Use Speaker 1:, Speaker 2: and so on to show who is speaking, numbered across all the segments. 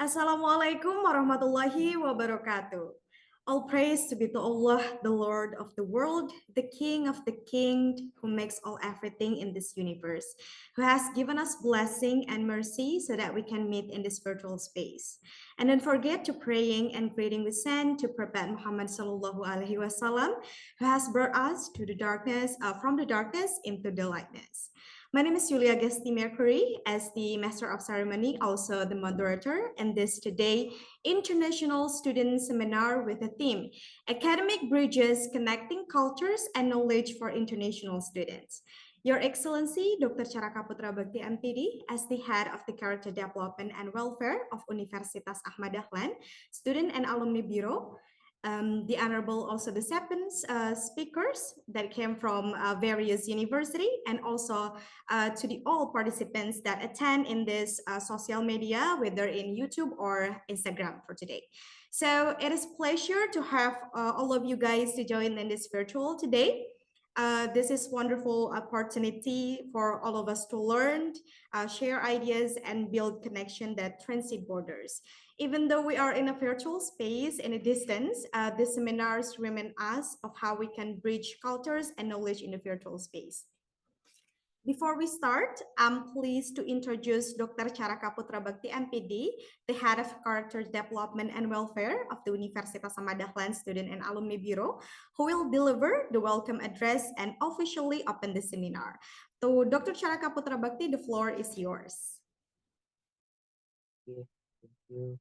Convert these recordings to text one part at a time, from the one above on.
Speaker 1: Assalamualaikum warahmatullahi wabarakatuh. All praise to be to Allah, the Lord of the world, the King of the King, who makes all everything in this universe, who has given us blessing and mercy so that we can meet in this virtual space. And don't forget to praying and greeting we send to Prophet Muhammad Sallallahu Alaihi Wasallam, who has brought us to the darkness, from the darkness into the lightness. My name is Julia Gesti Mercury, as the Master of Ceremony, also the moderator, and this today International Student Seminar with the theme Academic Bridges Connecting Cultures and Knowledge for International Students. Your Excellency, Dr. Charaka Putra Bakti MPD, as the head of the Character Development and Welfare of Universitas Ahmad Dahlan, Student and Alumni Bureau, the honorable also the seven speakers that came from various university, and also to the all participants that attend in this social media, whether in YouTube or Instagram for today. So it is pleasure to have all of you guys to join in this virtual today. This is wonderful opportunity for all of us to learn, share ideas, and build connection that transcend borders. Even though we are in a virtual space in a distance, the seminars remind us of how we can bridge cultures and knowledge in the virtual space. Before we start, I'm pleased to introduce Dr. Charaka Putra Bakti MPD, the Head of Character Development and Welfare of the Universitas Ahmad Dahlan Student and Alumni Bureau, who will deliver the welcome address and officially open the seminar. So, Dr. Charaka Putra Bakti, the floor is yours.
Speaker 2: Thank you,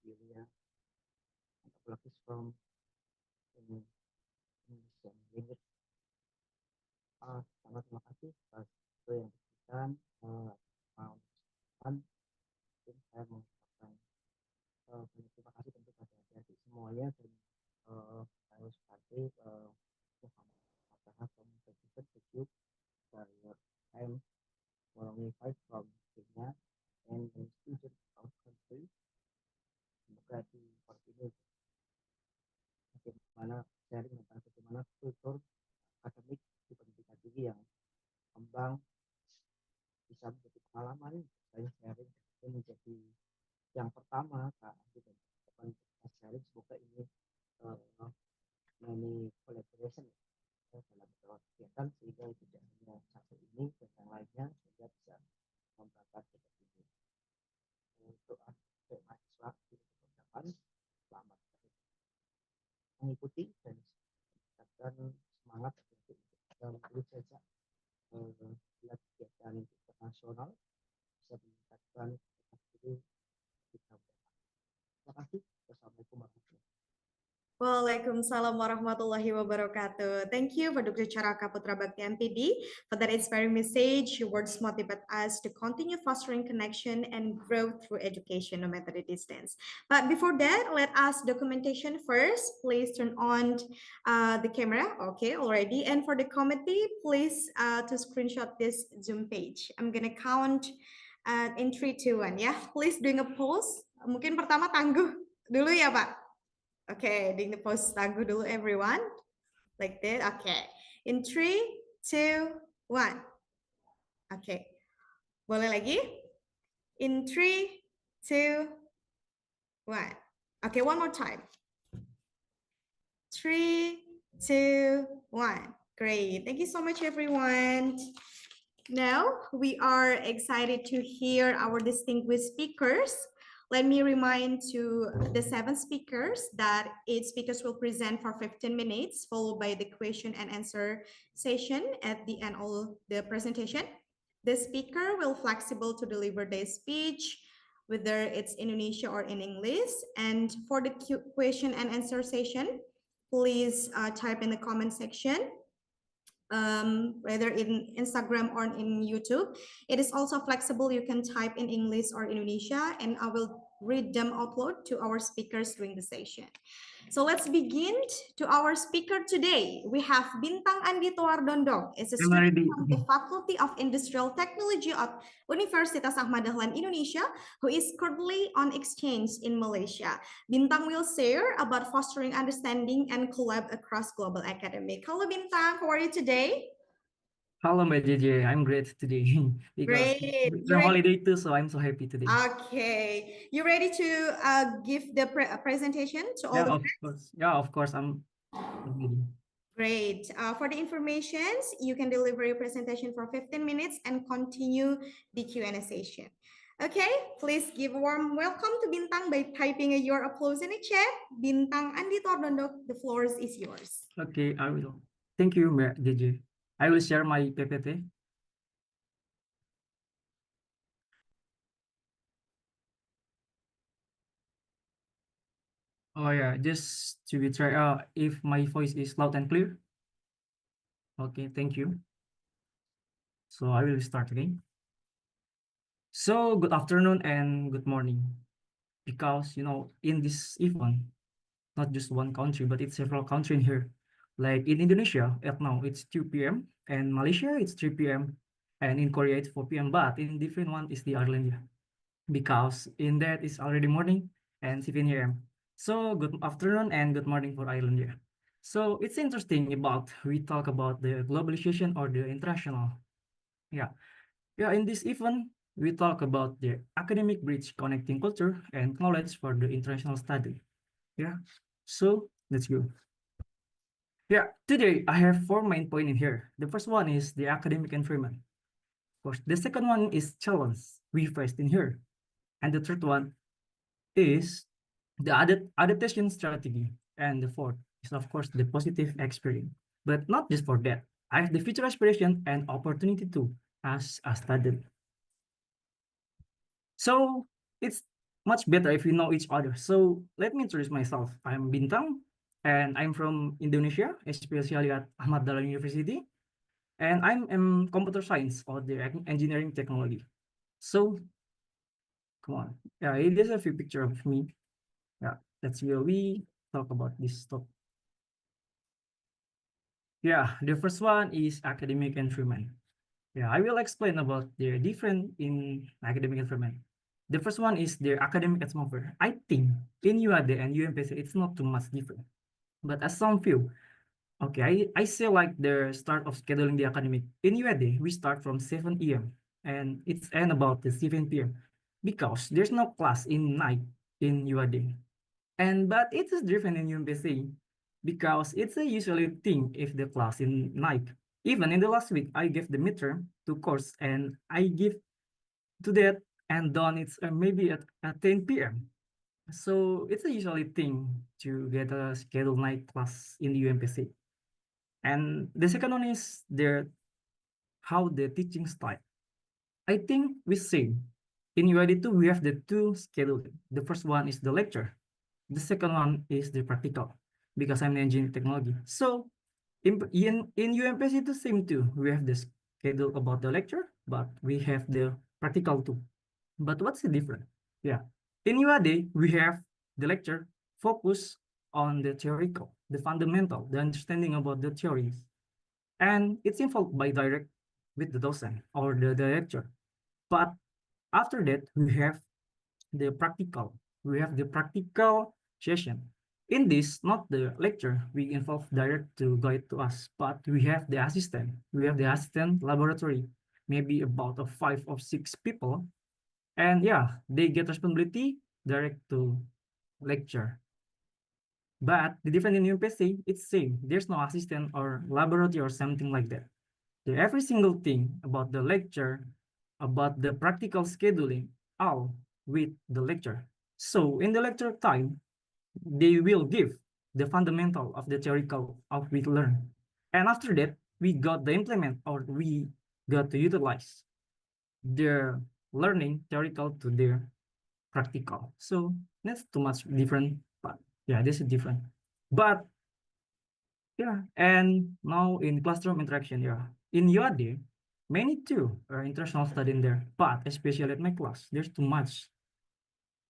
Speaker 2: Julia. From English. Sangat terima kasih atas yang diberikan saya mengucapkan terima kasih tentu pada adik-adik semuanya, dan saya sebagai Muhammad Communication Institute I'm qualified from Kenya and a student of country. Semoga di ini bagaimana sharing tentang bagaimana kultur akademik di pendidikan tinggi yang kembang bisa menjadi pengalaman. Saya sharing ini menjadi yang pertama saat kita sharing. Semoga ini many collaboration dalam kegiatan, sehingga tidak hanya satu ini dan yang lainnya, sehingga bisa membangkit seperti ini. Untuk adik mahasiswa di Banguntapan, selamat mengikuti dan semangat untuk terus saja kegiatan internasional bisa meningkatkan diri kita. Terima kasih. Wassalamualaikum warahmatullahi wabarakatuh.
Speaker 1: Waalaikumsalam warahmatullahi wabarakatuh. Thank you for Dr. Charaka Putra Bakti MPD for that inspiring message. Your words motivate us to continue fostering connection and growth through education, no matter the distance. But before that, let us documentation first. Please turn on the camera. Okay, already. And for the committee, please to screenshot this Zoom page. I'm gonna count in 3, 2, 1. Yeah, please doing a pause. Mungkin pertama tangguh dulu ya, Pak. Okay, doing the pause tangguh dulu everyone. Like that. Okay. In 3, 2, 1. Okay. Boleh lagi? In 3, 2, 1. Okay, one more time. 3, 2, 1. Great. Thank you so much, everyone. Now, we are excited to hear our distinguished speakers. Let me remind to the 7 speakers that 8 speakers will present for 15 minutes, followed by the question and answer session at the end of the presentation. The speaker will flexible to deliver their speech, whether it's Indonesia or in English. And for the question and answer session, please type in the comment section, whether in Instagram or in YouTube. It is also flexible. You can type in English or Indonesia, and I will read them upload to our speakers during the session. So let's begin to our speaker today. We have Bintang Andi Towardondo, is a student from the Faculty of Industrial Technology of Universitas Ahmad Dahlan Indonesia, who is currently on exchange in Malaysia. Bintang will share about fostering understanding and collab across global academic. Hello Bintang, how are you today?
Speaker 3: Hello, Mbak JJ. I'm great today because
Speaker 1: Great.
Speaker 3: it's
Speaker 1: You
Speaker 3: a
Speaker 1: ready?
Speaker 3: holiday too, so I'm so happy today.
Speaker 1: Okay. You ready to give the presentation to all
Speaker 3: Yeah,
Speaker 1: the
Speaker 3: of
Speaker 1: friends?
Speaker 3: course. Yeah, of course. I'm ready.
Speaker 1: Great. For the informations, you can deliver your presentation for 15 minutes and continue the Q&A session. Okay, please give a warm welcome to Bintang by typing your applause in the chat. Bintang Andi Tordondo, the floor is yours.
Speaker 3: Okay, I will. Thank you, Mbak JJ. I will share my PPT. Oh yeah, just to be try if my voice is loud and clear. Okay, thank you. So I will start again. So good afternoon and good morning. Because in this event, not just one country, but it's several countries in here. Like in Indonesia, at now it's 2 p.m. and Malaysia it's 3 p.m. and in Korea it's 4 p.m. But in different one is the Ireland, yeah. Because in that it's already morning and 7 a.m. So good afternoon and good morning for Ireland, yeah. So it's interesting about we talk about the globalization or the international. Yeah. Yeah, in this event, we talk about the academic bridge connecting culture and knowledge for the international study. Yeah, so let's go. Yeah, today I have four main points in here. The first one is the academic environment. Of course, the second one is challenge we faced in here. And the third one is the adaptation strategy. And the fourth is, of course, the positive experience. But not just for that. I have the future aspiration and opportunity too as a student. So it's much better if we know each other. So let me introduce myself. I'm Bintang, and I'm from Indonesia, especially at Ahmad Dahlan University. And I'm in computer science or the engineering technology. So come on. Yeah, there's a few picture of me. Yeah, that's where we talk about this topic. Yeah, the first one is academic environment. Yeah, I will explain about the different in academic environment. The first one is the academic atmosphere. I think in UAD and UMPC, it's not too much different. But as some feel, okay, I say like the start of scheduling the academic. In UAD, we start from 7 a.m. and it's end about the 7 p.m. because there's no class in night in UAD. But it is different in UMPC because it's a usually thing if the class in night. Even in the last week, I gave the midterm to course and I give to that and done it's maybe at 10 p.m. So it's a usually thing to get a scheduled night class in the UMPC. And the second one is the how the teaching style. I think we same. In UID2, we have the two scheduled. The first one is the lecture. The second one is the practical because I'm an engineering technology. So in UMPC, it's the same too. We have the schedule about the lecture, but we have the practical too. But what's the difference? Yeah. In UAD, we have the lecture focus on the theoretical, the fundamental, the understanding about the theories. And it's involved by direct with the docent or the director. But after that, we have the practical. We have the practical session. In this, not the lecture, we involve direct to guide to us, but we have the assistant. We have the assistant laboratory, maybe about of 5 or 6 people. And yeah, they get responsibility direct to lecture. But the difference in UPSC, it's same. There's no assistant or laboratory or something like that. Every single thing about the lecture, about the practical scheduling, all with the lecture. So in the lecture time, they will give the fundamental of the theoretical of we learn. And after that, we got the implement or we got to utilize their learning theoretical to their practical. So that's too much different, but yeah, this is different. But yeah, and now in classroom interaction, yeah. In UAD, many too are international studying there, but especially at my class, there's too much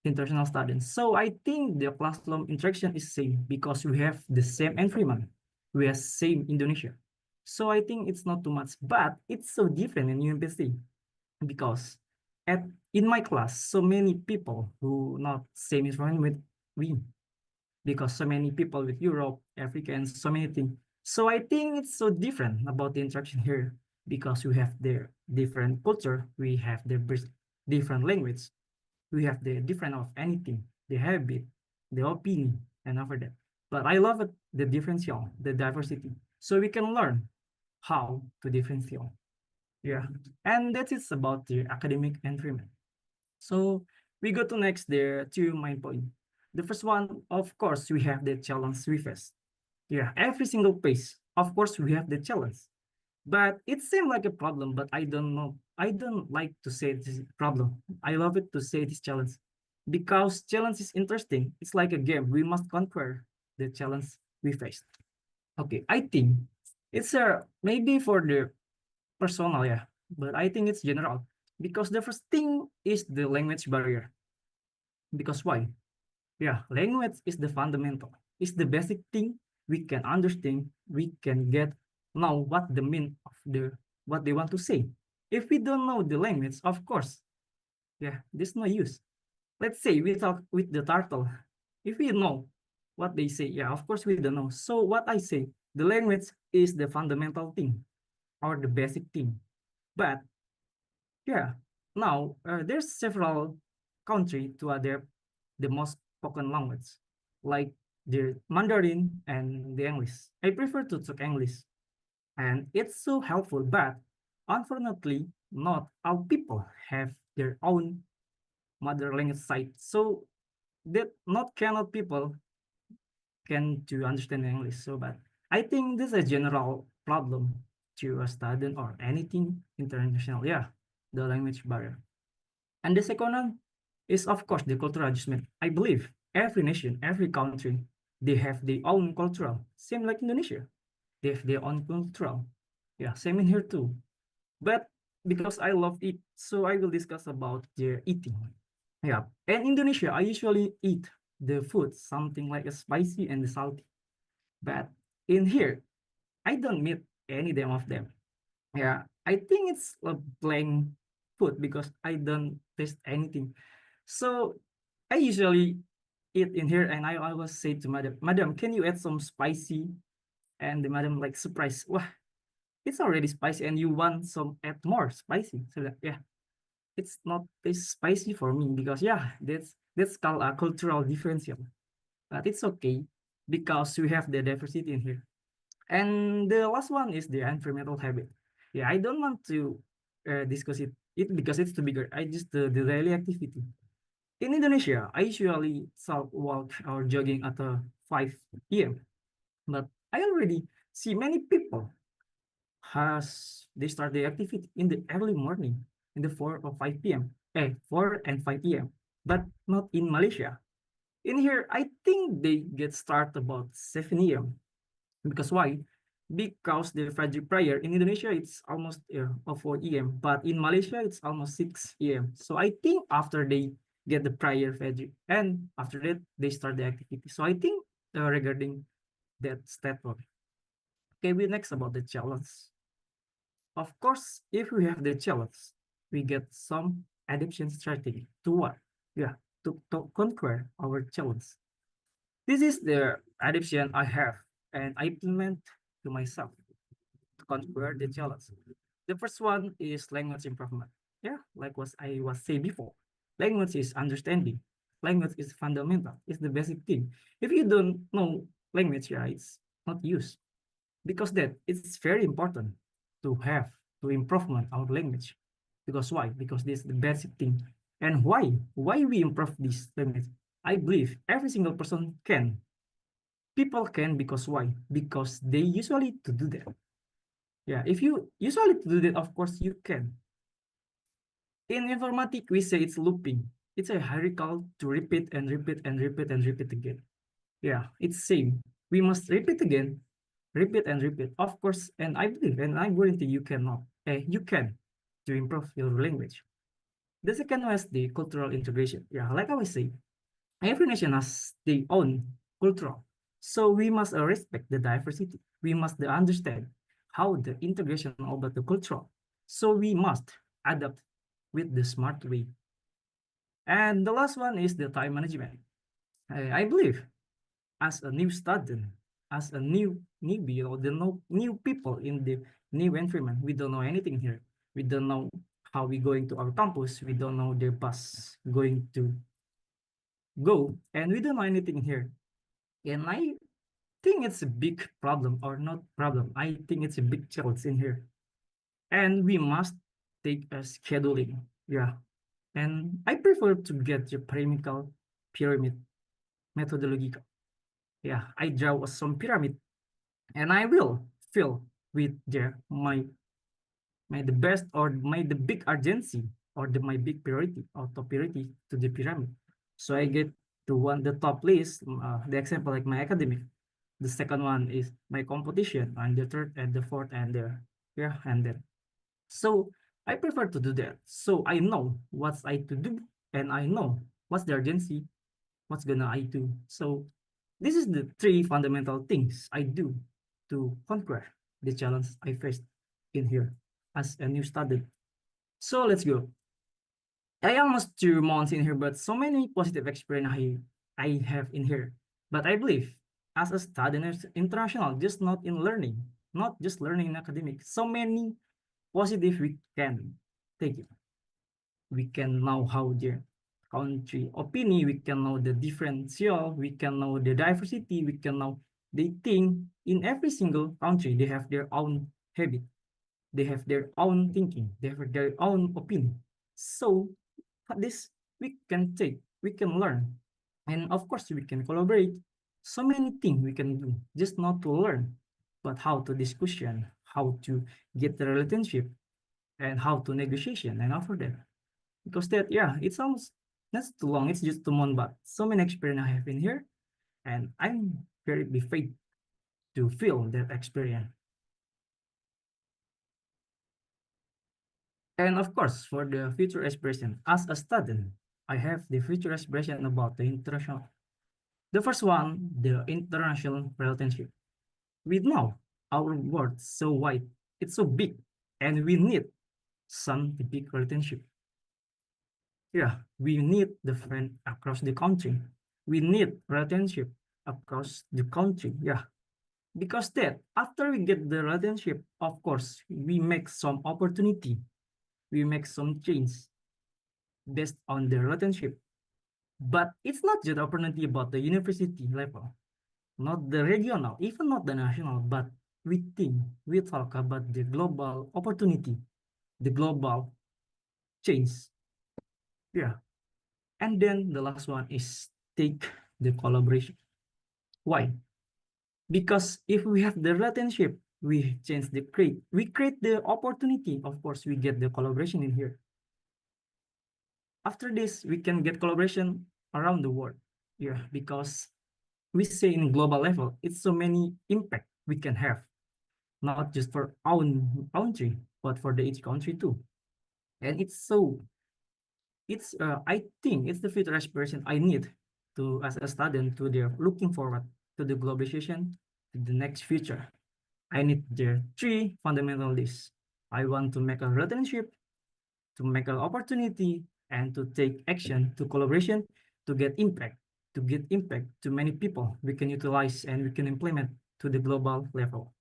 Speaker 3: international students. So I think the classroom interaction is same because we have the same environment. We have same Indonesia. So I think it's not too much, but it's so different in UMPC because at in my class, so many people who not same environment with we because so many people with Europe, Africa, and so many things. So I think it's so different about the interaction here. because we have their different culture, we have their different language, we have the different of anything, the habit, the opinion, and over that. But I love it, the differential, the diversity, so we can learn how to differential. Yeah, and that is about the academic environment. So we go to next there two main point. The first one, of course, we have the challenge we face. Yeah, every single page, of course, we have the challenge. But it seems like a problem, but I don't know. I don't like to say this problem. I love it to say this challenge because challenge is interesting. It's like a game. We must conquer the challenge we faced. Okay, I think it's maybe for the personal, yeah, but I think it's general because the first thing is the language barrier. Because why? Yeah, language is the fundamental. It's the basic thing we can understand. We can get know what the mean of what they want to say. If we don't know the language, of course, yeah, there's no use. Let's say we talk with the turtle. If we know what they say, yeah, of course we don't know. So what I say, the language is the fundamental thing or the basic thing. But yeah, now there's several country to adapt the most spoken language, like the Mandarin and the English. I prefer to talk English, and it's so helpful. But unfortunately, not all people have their own mother language site, so that not cannot people can to understand English. So, but I think this is a general problem to a student or anything international. Yeah, the language barrier. And the second one is, of course, the cultural adjustment. I believe every nation, every country, they have their own cultural. Same like Indonesia, they have their own cultural. Yeah, same in here too. But because I love it, so I will discuss about their eating. Yeah, and Indonesia, I usually eat the food something like a spicy and salty. But in here, I don't meet any of them. Yeah, I think it's a plain food because I don't taste anything. So I usually eat in here and I always say to madam, can you add some spicy? And the madam like surprised, wah, it's already spicy and you want some add more spicy. So that, yeah, it's not taste spicy for me because yeah, that's called a cultural differential. But it's okay because we have the diversity in here. And the last one is the environmental habit. Yeah, I don't want to discuss it because it's too bigger. I just the daily activity. In Indonesia, I usually walk or jogging at 5 p.m. But I already see many people has they start the activity in the early morning in the 4 or 5 p.m. 4 and 5 p.m. But not in Malaysia. In here, I think they get started about 7 a.m. Because why? Because the Fajr prayer in Indonesia it's almost 4 a.m. but in Malaysia it's almost 6 a.m. So I think after they get the prayer Fajr and after that they start the activity. So I think regarding that statement. Okay, we next about the challenge. Of course, if we have the challenge, we get some adaptation strategy to what? Yeah, to conquer our challenge. This is the adaptation I have and I implement to myself to conquer the challenge. The first one is language improvement. Yeah, like what I was saying before. Language is understanding. Language is fundamental. It's the basic thing. If you don't know language, yeah, it's not used. Because that it's very important to have to improvement our language. Because why? Because this is the basic thing. And why? Why we improve this language? I believe every single person can. People can because why? Because they usually to do that. Yeah, if you usually to do that, of course you can. In informatics, we say it's looping. It's a hierarchical to repeat and repeat and repeat and repeat again. Yeah, it's same. We must repeat again, repeat and repeat. Of course, and I believe, and I guarantee you cannot. You can to improve your language. The second one is the cultural integration. Yeah, like I was saying, every nation has their own cultural. So we must respect the diversity. We must understand how the integration of the cultural. So we must adapt with the smart way. And the last one is the time management. I believe as a new student, as a newbie, new people in the new environment. We don't know anything here. We don't know how we going to our campus. We don't know the bus going to go, and we don't know anything here. And I think it's a big problem, or not problem. I think it's a big challenge in here, and we must take a scheduling. Yeah, and I prefer to get the pyramid methodology. Yeah, I draw some pyramid, and I will fill with my the best, or my the big urgency, or my big priority or top priority to the pyramid. So I get to the top list, the example like my academic. The second one is my competition, and the third and the fourth and the, yeah, and then. So I prefer to do that. So I know what's I to do, and I know what's the urgency, what's gonna I do. So this is the three fundamental things I do to conquer the challenge I faced in here as a new student. So let's go. I almost 2 months in here, but so many positive experience I have in here. But I believe as a student international, just not in learning, not just learning in academic, so many positive we can take it. We can know how their country opinion, we can know the differential, we can know the diversity, we can know they think in every single country, they have their own habit, they have their own thinking, they have their own opinion. So this we can take, we can learn. And of course, we can collaborate. So many things we can do, just not to learn, but how to discussion, how to get the relationship, and how to negotiation and offer that. Because that, yeah, it sounds not too long, it's just 2 months, but so many experience I have in here, and I'm very faith to feel that experience. And of course, for the future aspiration, as a student, I have the future aspiration about the international. The first one, the international relationship. We know our world so wide, it's so big, and we need some big relationship. Yeah, we need the friend across the country. We need relationship across the country. Yeah, because that after we get the relationship, of course, we make some opportunity, we make some change based on the relationship. But it's not just opportunity about the university level, not the regional, even not the national, but we think, we talk about the global opportunity, the global change. Yeah. And then the last one is take the collaboration. Why? Because if we have the relationship, we change the create, we create the opportunity. Of course, we get the collaboration in here. After this, we can get collaboration around the world. Yeah, because we say in global level, it's so many impact we can have, not just for our own country, but for the each country too. And it's so, it's I think it's the future aspiration I need to as a student to the looking forward to the globalization, to the next future. I need the three fundamental lists. I want to make a relationship, to make an opportunity, and to take action, to collaboration, to get impact to many people we can utilize and we can implement to the global level.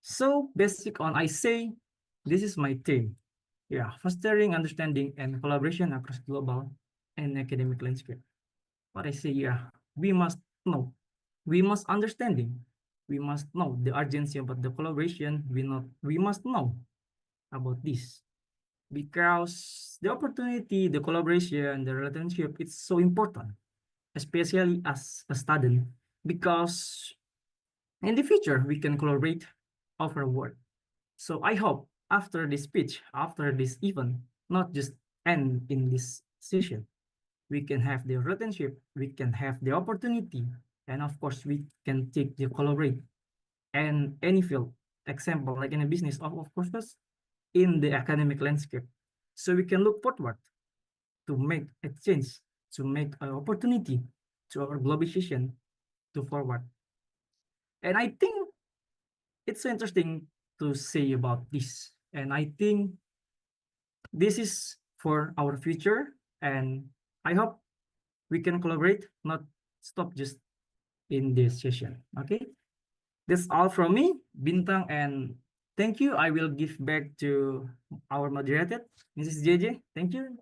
Speaker 3: So basic on I say, this is my theme. Yeah, fostering understanding and collaboration across global and academic landscape. What I say, yeah, we must know, we must understanding, we must know the urgency about the collaboration. We must know about this because the opportunity, the collaboration, the relationship, it's so important, especially as a student, because in the future we can collaborate over work. So I hope after this speech, after this event, not just end in this session, we can have the relationship, we can have the opportunity, and of course we can take the collaborate and any field, example like in a business, of course, in the academic landscape. So we can look forward to make a change, to make an opportunity to our globalization to forward. And I think it's so interesting to say about this. And I think this is for our future. And I hope we can collaborate, not stop just in this session. Okay, that's all from me, Bintang, and thank you. I will give back to our moderator, Mrs. JJ. Thank you.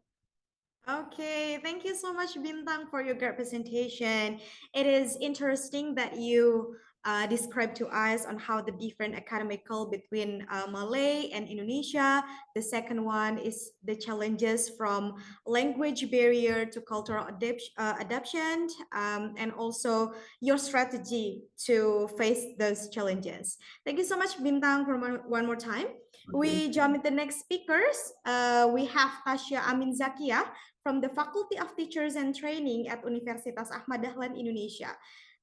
Speaker 1: Okay, thank you so much, Bintang, for your great presentation. It is interesting that you described to us on how the different academical between Malay and Indonesia. The second one is the challenges from language barrier to cultural adaptation, and also your strategy to face those challenges. Thank you so much, Bintang, for one more time. We jump into the next speakers. We have Tasya Amin Zakia from the Faculty of Teachers and Training at Universitas Ahmad Dahlan, Indonesia.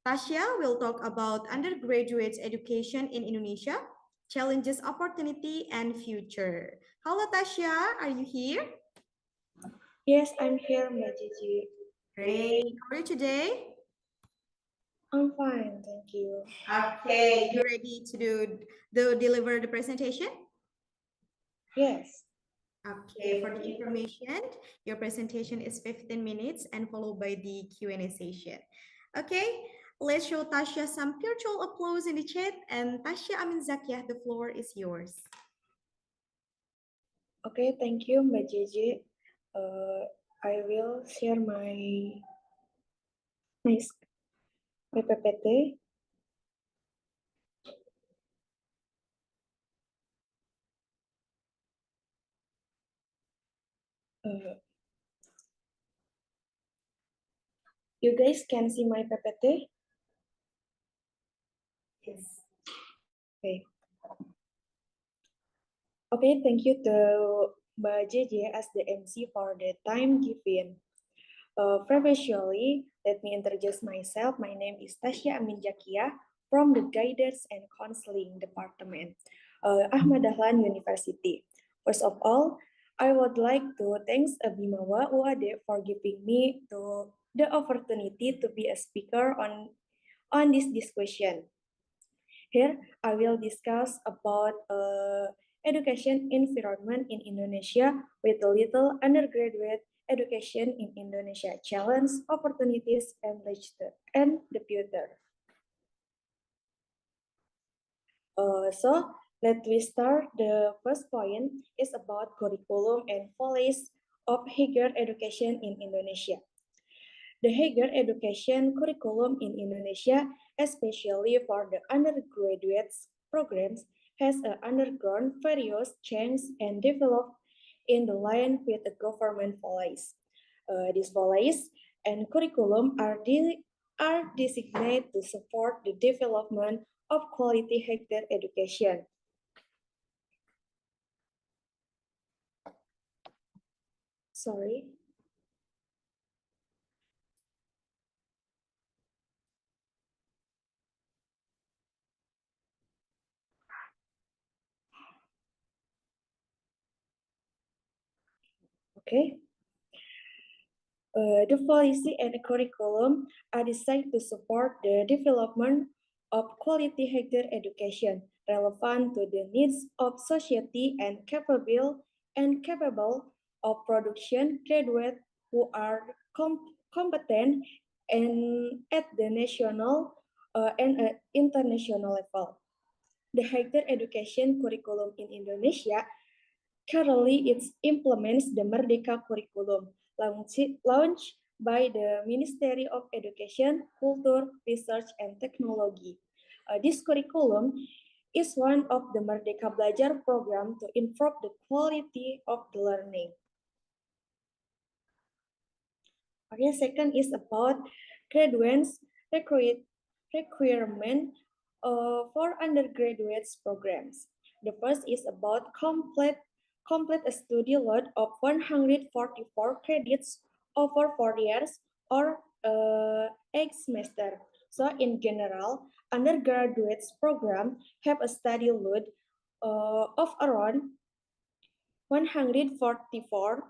Speaker 1: Tasya will talk about undergraduate education in Indonesia, challenges, opportunity, and future. Hello, Tasya. Are you here?
Speaker 4: Yes, I'm here, Mbak Gigi.
Speaker 1: Great. How are you today?
Speaker 4: I'm fine, thank you.
Speaker 1: Okay, you ready to deliver the presentation?
Speaker 4: Yes.
Speaker 1: Okay, for the information, your presentation is 15 minutes and followed by the Q&A session. Okay, let's show Tasya some virtual applause in the chat, and Tasya Amin Zakiah, the floor is yours.
Speaker 4: Okay, thank you, Mbak Gigi. I will share my PPT. You guys can see my PPT?
Speaker 1: Yes.
Speaker 4: Okay. Okay, thank you to Mbak Gigi as the MC for the time given. Previously, let me introduce myself. My name is Tasya Amin Zakia from the Guidance and Counseling Department, Ahmad Dahlan University. First of all, I would like to thank BIMAWA UAD for giving me the opportunity to be a speaker on this discussion. Here, I will discuss about education environment in Indonesia with a little undergraduate education in Indonesia, challenge, opportunities, and the future. So let we start. The first point is about curriculum and policies of higher education in Indonesia. The higher education curriculum in Indonesia, especially for the undergraduate programs, has undergone various changes and developed in the line with the government policies. These policies and curriculum are designated to support the development of quality higher education. Sorry. Okay. The policy and the curriculum are designed to support the development of quality higher education relevant to the needs of society and capable of production graduates who are competent and at the national and international level. The higher education curriculum in Indonesia currently it implements the Merdeka curriculum launched by the Ministry of Education, Culture, Research, and Technology. This curriculum is one of the Merdeka Belajar program to improve the quality of the learning. Okay, second is about graduates requirement for undergraduate programs. The first is about complete a study load of 144 credits over 4 years or 8 semester. So in general, undergraduate program have a study load of around 144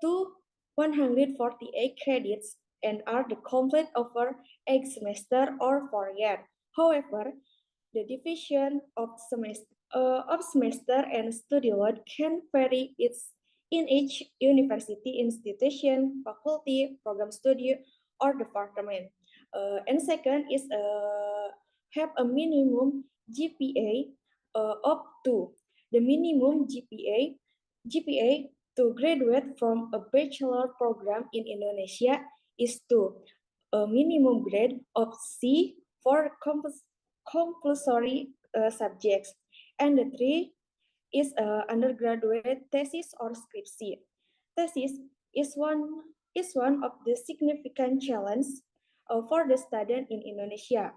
Speaker 4: to 148 credits and are the complete over 8 semester or 4 year. However, the division of semester and study load can vary in each university, institution, faculty, program study, or department. And second is have a minimum GPA of 2. The minimum GPA to graduate from a bachelor program in Indonesia is 2. A minimum grade of C for compulsory subjects. And the 3 is undergraduate thesis or skripsi. Thesis is one of the significant challenges for the student in Indonesia,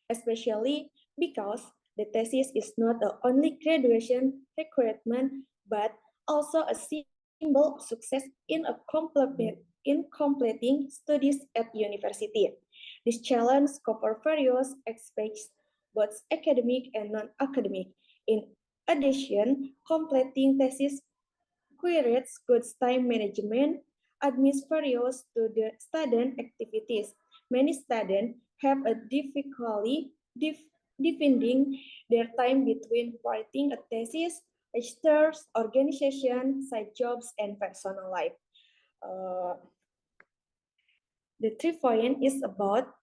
Speaker 4: especially because the thesis is not the only graduation requirement, but also a symbol of success in completing studies at university. This challenge covers various aspects, both academic and non-academic. In addition, completing thesis requires good time management, amidst various to the student activities. Many students have a difficulty dividing their time between writing a thesis, registers, organization, side jobs, and personal life. The 3 point is about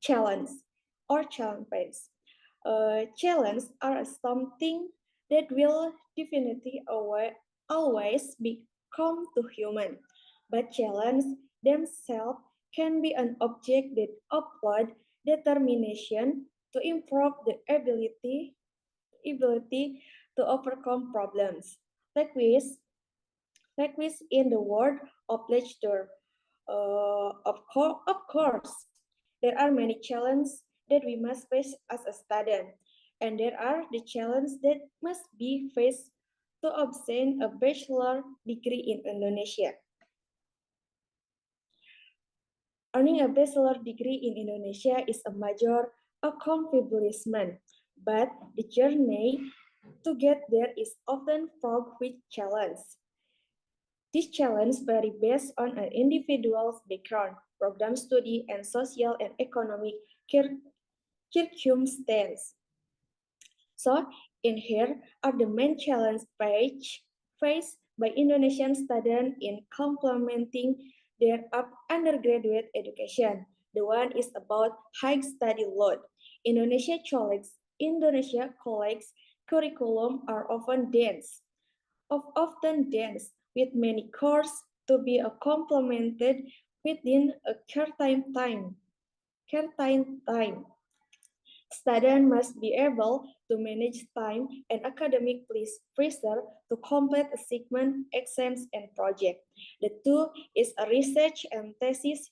Speaker 4: challenge or challenges. Challenges are something that will definitely always become to human, but challenges themselves can be an object that upload determination to improve the ability to overcome problems. Likewise in the world of literature, of course, there are many challenges that we must face as a student, and there are the challenges that must be faced to obtain a bachelor degree in Indonesia. Earning a bachelor degree in Indonesia is a major accomplishment, but the journey to get there is often fraught with challenges. These challenges vary based on an individual's background, program study, and social and economic circumstances. So, in here are the main challenges faced by Indonesian students in complementing their undergraduate education. The one is about high study load. Indonesia colleges curriculum are often dense with many courses to be complemented within a certain time. Students must be able to manage time and academic pressure to complete assignment, exams, and projects. The two is a research and thesis.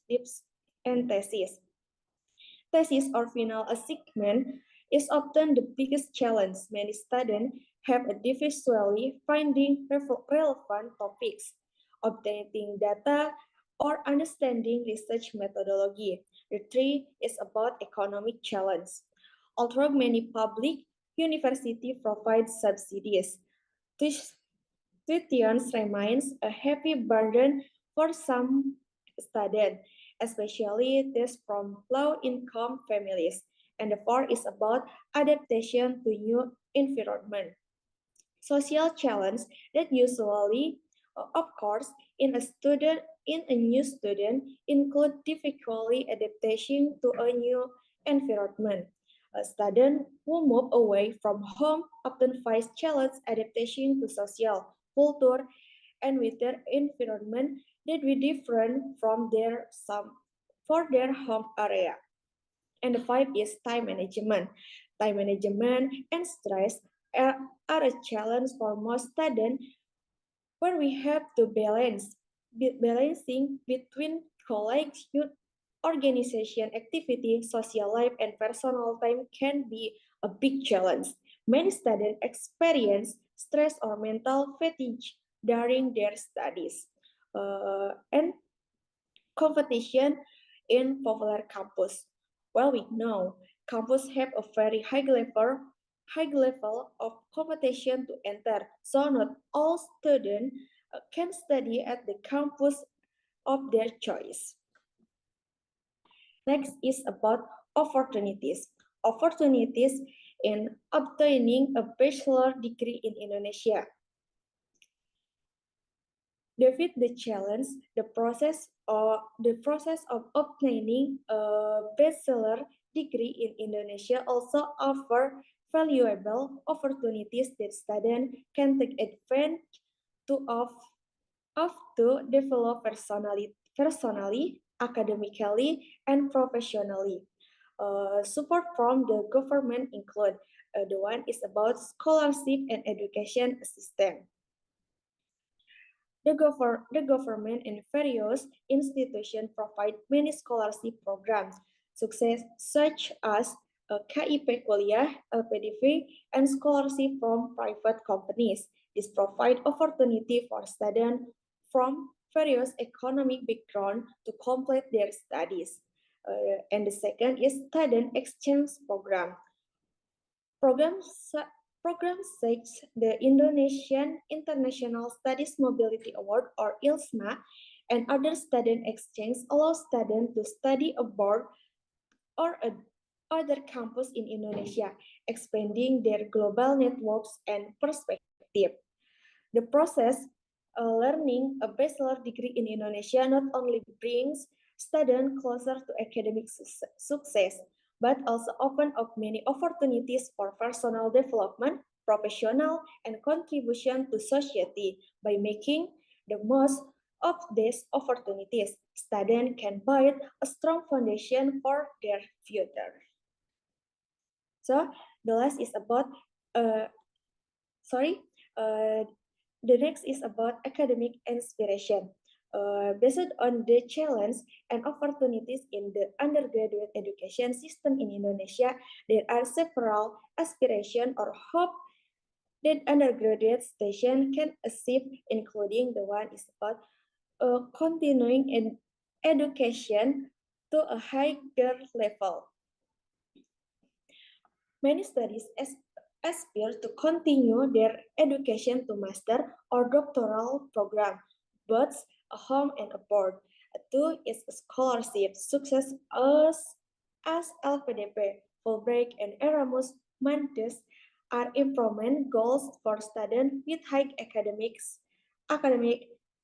Speaker 4: Thesis or final assignment is often the biggest challenge. Many students have a difficulty finding relevant topics, obtaining data, or understanding research methodology. The 3 is about economic challenge. Although many public universities provide subsidies, tuition remains a heavy burden for some students, especially those from low-income families. And the 4 is about adaptation to new environment. Social challenge that usually, of course, in a new student include difficulty adaptation to a new environment. A student who move away from home often face challenge adaptation to social, culture, and with their environment that will different from their home area. And the 5 is time management. Time management and stress are a challenge for most students where we have to balancing between college, youth, organization, activity, social life, and personal time can be a big challenge. Many students experience stress or mental fatigue during their studies. And competition in popular campus. Well, we know campus have a very high level of competition to enter. So not all students can study at the campus of their choice. Next is about opportunities. Opportunities in obtaining a bachelor degree in Indonesia. Defeat the challenge, the process of obtaining a bachelor degree in Indonesia also offer valuable opportunities that students can take advantage to develop personally, academically, and professionally. Support from the government include the one is about scholarship and education assistance. The government and various institutions provide many scholarship programs, such as KIP Kuliah, LPDP, and scholarship from private companies. This provide opportunity for students from various economic background to complete their studies. And the second is student exchange program. Programs Programs such the Indonesian International Studies Mobility Award or ILSMA and other student exchange allow students to study abroad or other campus in Indonesia, expanding their global networks and perspective. The process learning a bachelor degree in Indonesia not only brings students closer to academic success, but also open up many opportunities for personal development, professional, and contribution to society. By making the most of these opportunities, students can build a strong foundation for their future. So the last is about, the next is about academic inspiration. Based on the challenge and opportunities in the undergraduate education system in Indonesia, there are several aspirations or hope that undergraduate students can achieve, including the one is about continuing in education to a higher level. Many studies aspire to continue their education to master or doctoral program, both at home and abroad. Two is scholarship success as LPDP, Fulbright, and Erasmus Mundus are improvement goals for students with high academic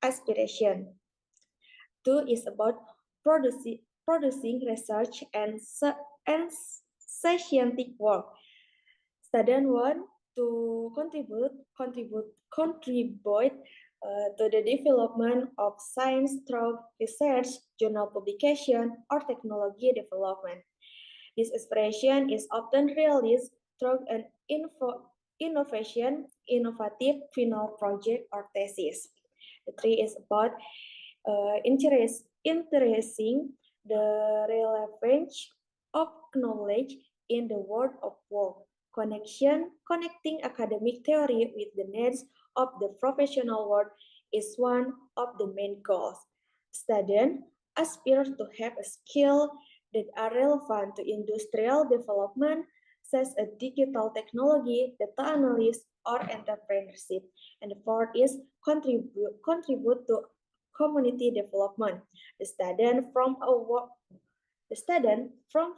Speaker 4: aspiration. Two is about producing research and scientific work. Students want to contribute to the development of science through research, journal publication, or technology development. This aspiration is often realized through an innovative final project or thesis. The three is about interesting the relevance of knowledge in the world of work. Connecting academic theory with the needs of the professional world is one of the main goals. Students aspire to have a skill that are relevant to industrial development, such as digital technology, data analysis, or entrepreneurship. And the fourth is contribute to community development. The students from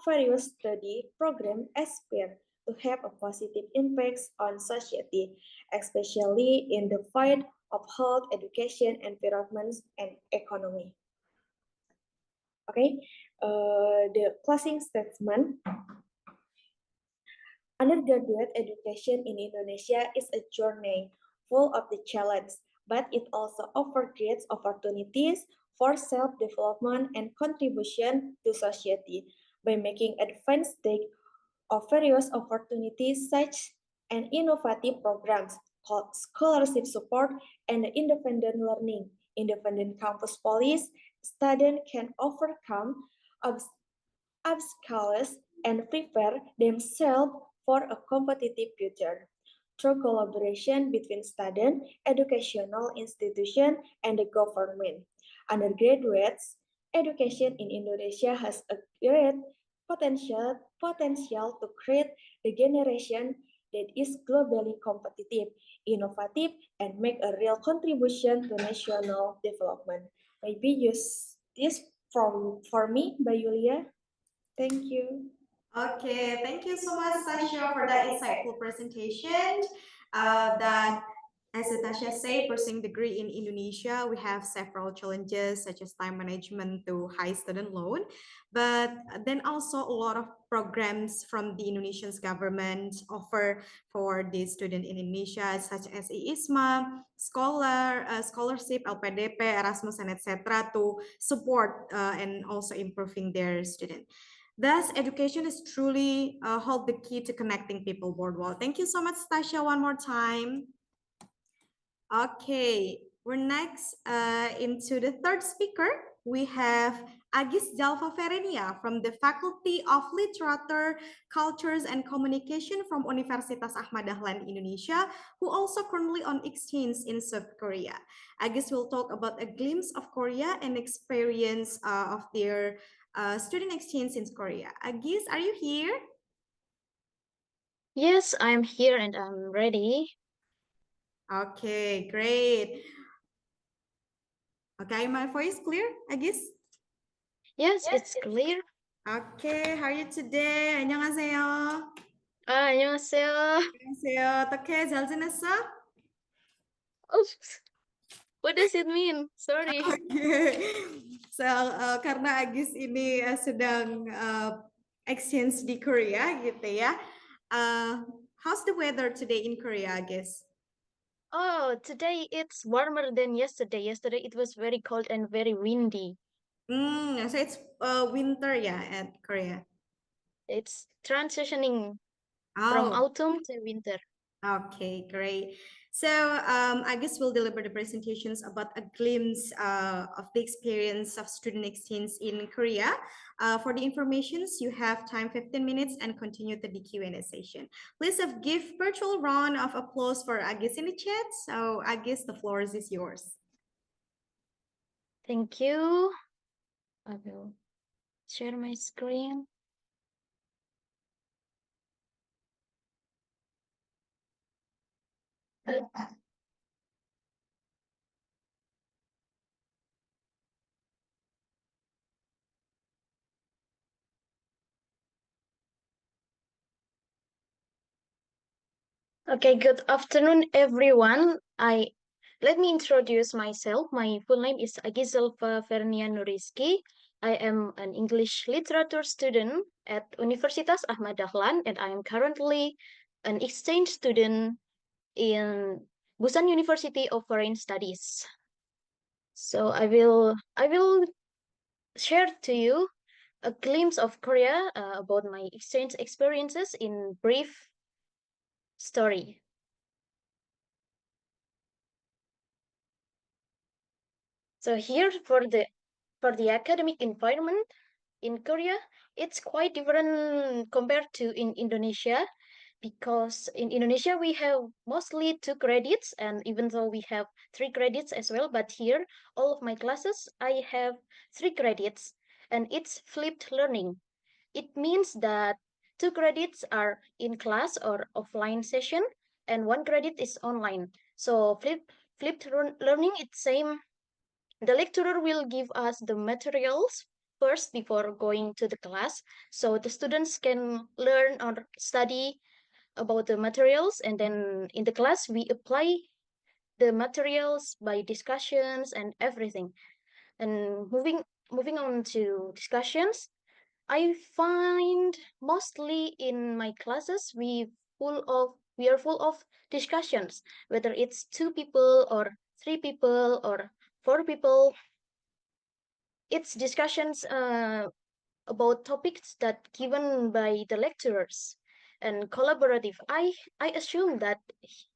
Speaker 4: various study programs aspire to have a positive impact on society, especially in the field of health, education, environment, and economy. Okay, the closing statement. Undergraduate education in Indonesia is a journey full of the challenge, but it also offers great opportunities for self-development and contribution to society. By making advanced take of various opportunities such as innovative programs, scholarship support, and independent learning, independent campus policies, students can overcome obstacles and prepare themselves for a competitive future. Through collaboration between students, educational institutions, and the government, undergraduates education in Indonesia has a great potential to create the generation that is globally competitive, innovative, and make a real contribution to national development. Maybe use this for me, by Yulia. Thank you.
Speaker 1: Okay, thank you so much, Sasha, for that insightful presentation. That As Natasha said, pursuing degree in Indonesia, we have several challenges such as time management to high student loan, but then also a lot of programs from the Indonesian government offer for the student in Indonesia, such as ISMA, scholarship, LPDP, Erasmus, and etc. to support and also improving their student. Thus, education is truly hold the key to connecting people worldwide. Thank you so much, Tasha, one more time. Okay, we're next into the third speaker. We have Agis Jalva Verenia from the Faculty of Literature, Cultures, and Communication from Universitas Ahmad Dahlan, Indonesia, who also currently on exchange in South Korea. Agis will talk about a glimpse of Korea and experience of their student exchange in Korea. Agis, are you here?
Speaker 5: Yes, I'm here and I'm ready.
Speaker 1: Okay, great. Okay, my voice clear, Agis?
Speaker 5: Yes, it's clear.
Speaker 1: Okay, how are you today? 안녕하세요.
Speaker 5: 안녕하세요.
Speaker 1: 안녕하세요. 어떻게 잘 지냈어?
Speaker 5: Oops. What does it mean? Sorry.
Speaker 1: Okay. So, karena Agis ini sedang exchange di Korea gitu ya. How's the weather today in Korea, Agis?
Speaker 5: Oh, today it's warmer than yesterday. Yesterday it was very cold and very windy.
Speaker 1: So it's winter ya at Korea.
Speaker 5: It's transitioning from autumn to winter.
Speaker 1: Okay, great. So I guess we'll deliver the presentations about a glimpse of the experience of student exchange in Korea. For the informations, you have time 15 minutes and continue to the Q&A session. Please give virtual round of applause for Agis in the chat. So Agis, the floor is yours.
Speaker 5: Thank you. I will share my screen. Okay, good afternoon, everyone. Let me introduce myself. My full name is Agizelva Vernia Nuriski. I am an English literature student at Universitas Ahmad Dahlan, and I am currently an exchange student in Busan University of Foreign Studies. So I will share to you a glimpse of Korea about my exchange experiences in brief story. So here for the academic environment in Korea, it's quite different compared to in Indonesia, because in Indonesia we have mostly 2 credits, and even though we have 3 credits as well, but here all of my classes I have 3 credits, and it's flipped learning. It means that 2 credits are in class or offline session, and 1 credit is online. So flipped learning, it's same. The lecturer will give us the materials first before going to the class, so the students can learn or study about the materials, and then in the class we apply the materials by discussions and everything. And moving on to discussions, I find mostly in my classes we are full of discussions, whether it's 2 people or 3 people or 4 people. It's discussions about topics that given by the lecturers and collaborative. I assume that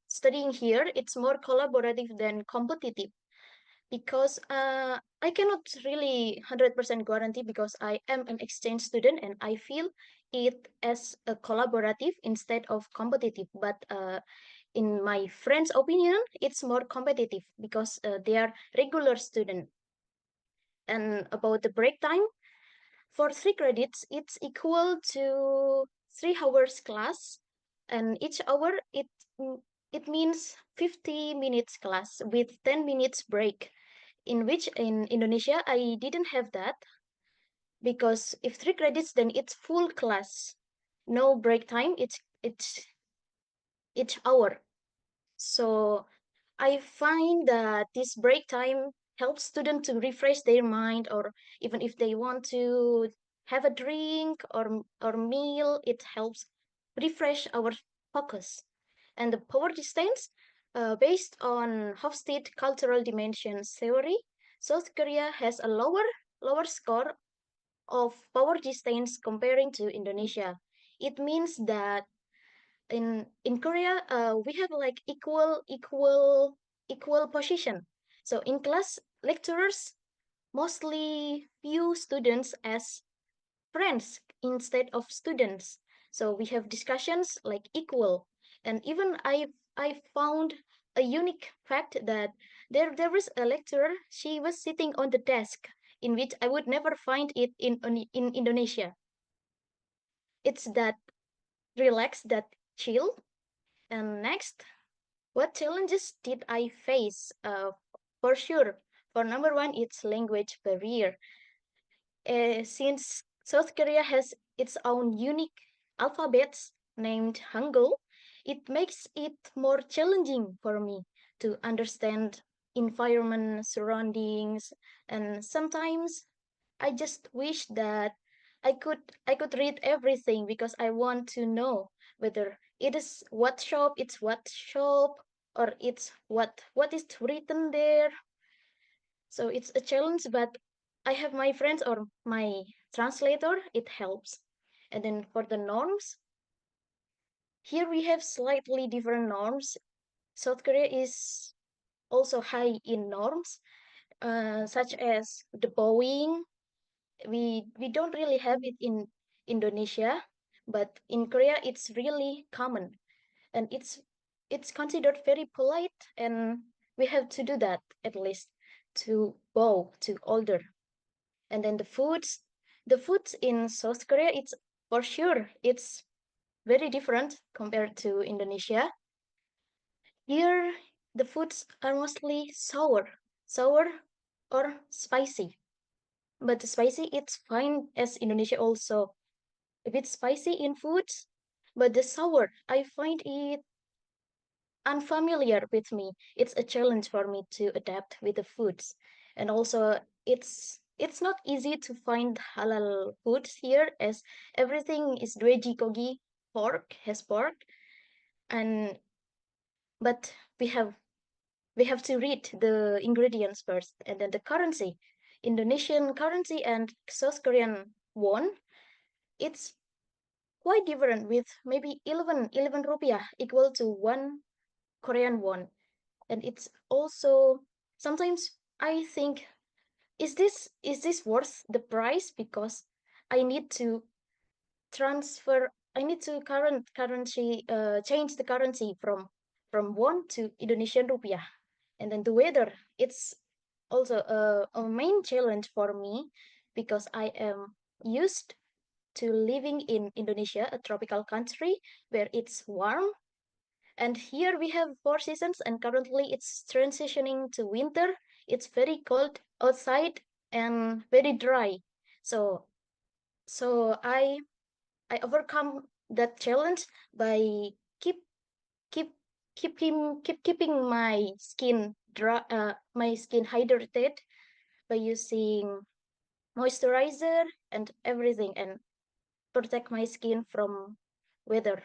Speaker 5: studying here it's more collaborative than competitive, because I cannot really 100% guarantee, because I am an exchange student and I feel it as a collaborative instead of competitive. But in my friend's opinion, it's more competitive because they are regular student. And about the break time, for 3 credits, it's equal to 3 hours class, and each hour it means 50 minutes class with 10 minutes break, in which in Indonesia I didn't have that, because if 3 credits then it's full class, no break time, it's each hour. So I find that this break time helps students to refresh their mind, or even if they want to have a drink or meal, it helps refresh our focus. And the power distance, based on Hofstede cultural dimensions theory, South Korea has a lower score of power distance comparing to Indonesia. It means that in Korea, we have like equal position. So in class, lecturers mostly view students as friends instead of students. So we have discussions like equal. And even I found a unique fact that there was a lecturer. She was sitting on the desk, in which I would never find it in Indonesia. It's that relaxed, that chill. And next, what challenges did I face? For sure, for number one, it's language barrier. Since South Korea has its own unique alphabets named Hangul, it makes it more challenging for me to understand environment, surroundings, and sometimes I just wish that I could read everything because I want to know whether it is what shop, or it's what is written there. So it's a challenge, but I have my friends or my translator, it helps. And then for the norms, here we have slightly different norms. South Korea is also high in norms, such as the bowing. We don't really have it in Indonesia, but in Korea it's really common, and it's considered very polite, and we have to do that at least, to bow to older. And then the foods in South Korea, it's for sure it's very different compared to Indonesia. Here the foods are mostly sour or spicy. But the spicy it's fine as Indonesia also. A bit spicy in foods, but the sour I find it unfamiliar with me. It's a challenge for me to adapt with the foods. And also it's not easy to find halal foods here, as everything is kogi, has pork. And but we have to read the ingredients first, and then the currency. Indonesian currency and South Korean won, it's quite different, with maybe 11 rupiah equal to 1 Korean won. And it's also sometimes I think, is this worth the price, because I need to change the currency from won to Indonesian rupiah. And then the weather, it's also a main challenge for me, because I am used to living in Indonesia, a tropical country where it's warm. And here we have 4 seasons, and currently it's transitioning to winter. It's very cold outside and very dry. So so I overcome that challenge by keep keep keeping my skin hydrated by using moisturizer and everything, and protect my skin from weather.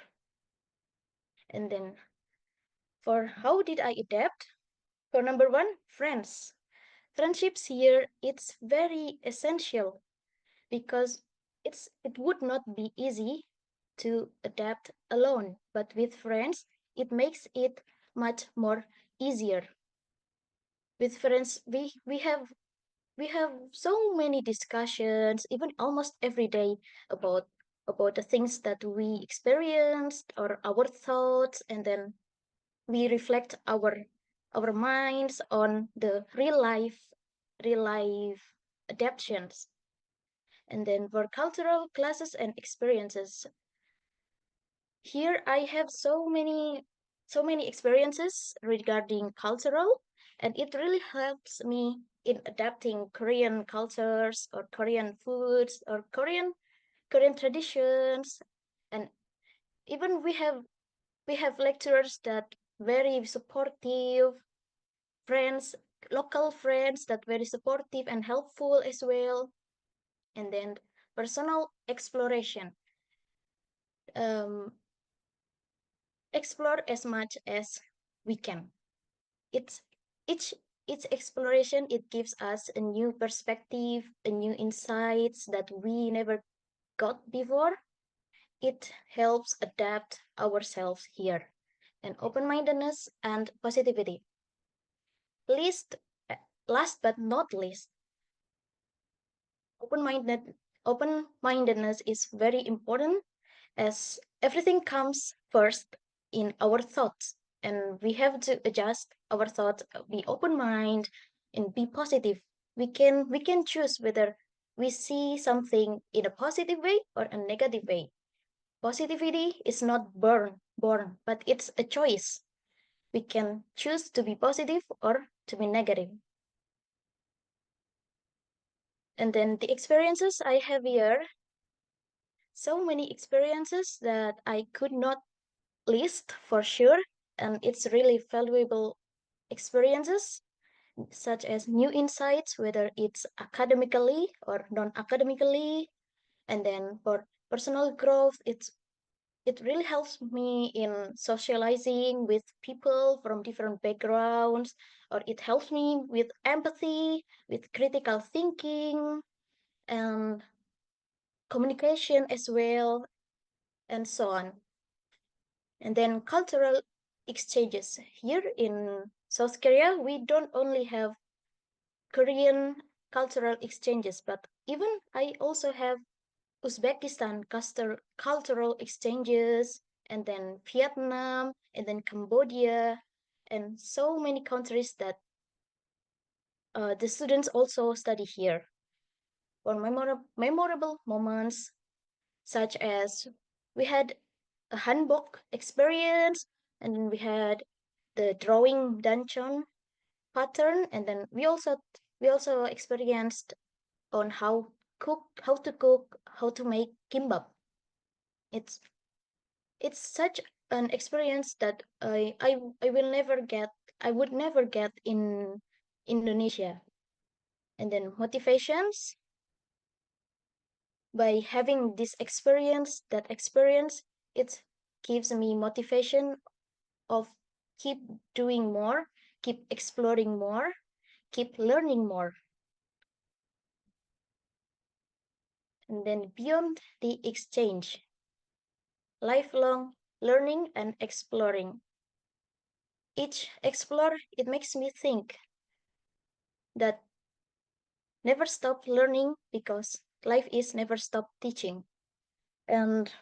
Speaker 5: And then for how did I adapt? For number one, friends. Friendships here, it's very essential, because it would not be easy to adapt alone, but with friends, it makes it much more easier. With friends, we have so many discussions, even almost every day, about the things that we experienced or our thoughts, and then we reflect our minds on the real life adaptations. And then for cultural classes and experiences, here I have so many experiences regarding cultural, and it really helps me in adapting Korean cultures or Korean foods or Korean traditions. And even we have lecturers that very supportive, friends, local friends that very supportive and helpful as well. And then personal exploration. Explore as much as we can. It's each exploration, it gives us a new perspective, a new insights that we never got before. It helps adapt ourselves here. And open-mindedness and positivity. Last but not least, open-mindedness is very important, as everything comes first in our thoughts, and we have to adjust our thoughts, be open mind and be positive. We can choose whether we see something in a positive way or a negative way. Positivity is not born, but it's a choice. We can choose to be positive or to be negative. And then the experiences I have here, so many experiences that I could not list for sure, and it's really valuable experiences, such as new insights, whether it's academically or non-academically. And then for personal growth, it really helps me in socializing with people from different backgrounds, or it helps me with empathy, with critical thinking, and communication as well, and so on. And then cultural exchanges. Here in South Korea, we don't only have Korean cultural exchanges, but even I also have Uzbekistan cultural exchanges, and then Vietnam, and then Cambodia, and so many countries that the students also study here. For memorable moments, such as we had a hanbok experience, and then we had the drawing dungeon pattern, and then we also experienced on how to cook, how to make kimbap. It's such an experience that I will never get, I would never get in Indonesia. And then motivations, by having this experience, it gives me motivation of keep doing more, keep exploring more, keep learning more. And then beyond the exchange, lifelong learning and exploring. Each explore, it makes me think that never stop learning, because life is never stop teaching. And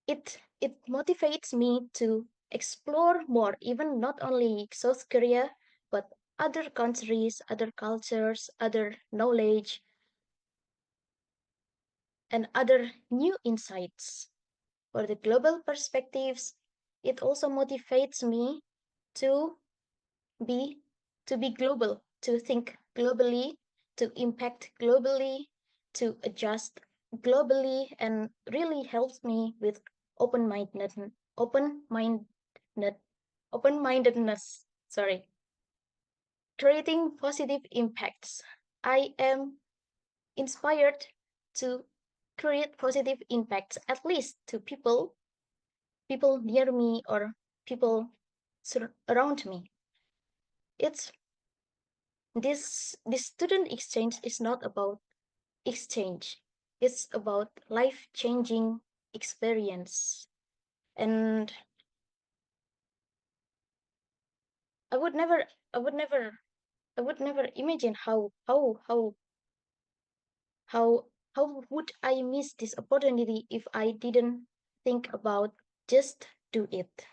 Speaker 5: it motivates me to explore more, even not only South Korea, but other countries, other cultures, other knowledge, and other new insights. For the global perspectives, it also motivates me to be global, to think globally, to impact globally, to adjust globally, and really helps me with open-mindedness, sorry, creating positive impacts. I am inspired to create positive impacts, at least to people near me or people around me. It's this student exchange is not about exchange, it's about life-changing experience. And I would never imagine how would I miss this opportunity if I didn't think about just do it.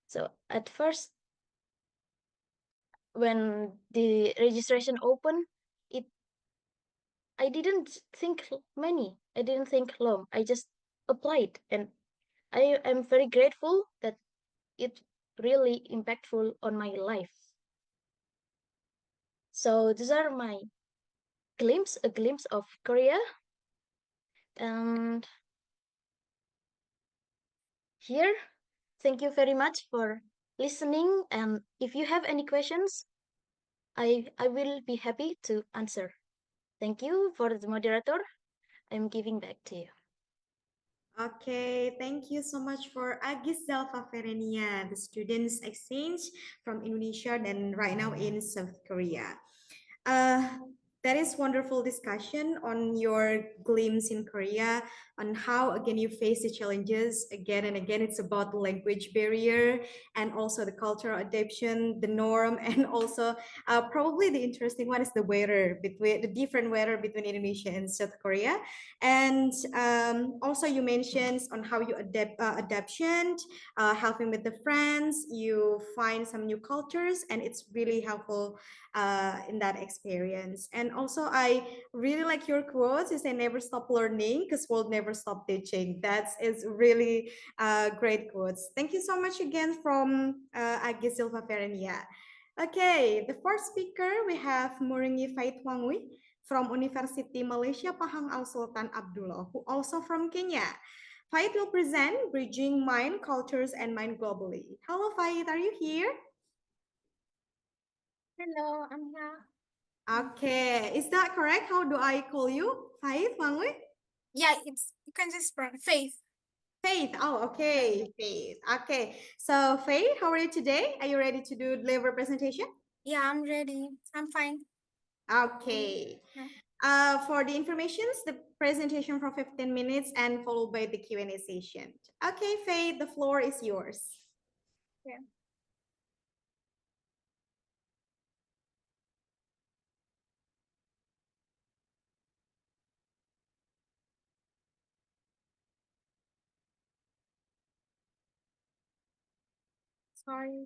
Speaker 5: So at first, when the registration opened, it I didn't think I didn't think long. I just applied, and I am very grateful that it really impactful on my life. So these are my a glimpse of Korea. And here, thank you very much for listening. And if you have any questions, I will be happy to answer. Thank you for the moderator. I'm giving back to you.
Speaker 1: Okay, thank you so much for Agis Zalfa Verenia, the students exchange from Indonesia and right now in South Korea. Uh, that is wonderful discussion on your glimpse in Korea, on how again you face the challenges again and again. It's about the language barrier and also the cultural adaptation, the norm, and also probably the interesting one is the weather between the different weather between Indonesia and South Korea. And also you mentioned on how you adaptation, helping with the friends, you find some new cultures, and it's really helpful in that experience. And also, I really like your quotes. You say never stop learning because we'll never stop teaching. That is really great quotes. Thank you so much again from Agi Silva Ferenia. Okay, the first speaker we have Muringi Fait Wangui from University Malaysia Pahang Al Sultan Abdullah, who also from Kenya. Fait will present Bridging Mind, Cultures, and Mind Globally. Hello, Fait, are you here?
Speaker 6: Hello, I'm here.
Speaker 1: Okay, is that correct? How do I call you? Faith, Wangui?
Speaker 6: Yeah, you can just spell Faith.
Speaker 1: Faith. Oh, okay, Faith. Okay, so Faith, how are you today? Are you ready to deliver presentation?
Speaker 6: Yeah, I'm ready. I'm fine.
Speaker 1: Okay. For the informations, the presentation for 15 minutes and followed by the Q&A session. Okay, Faith, the floor is yours.
Speaker 6: Yeah. Sorry.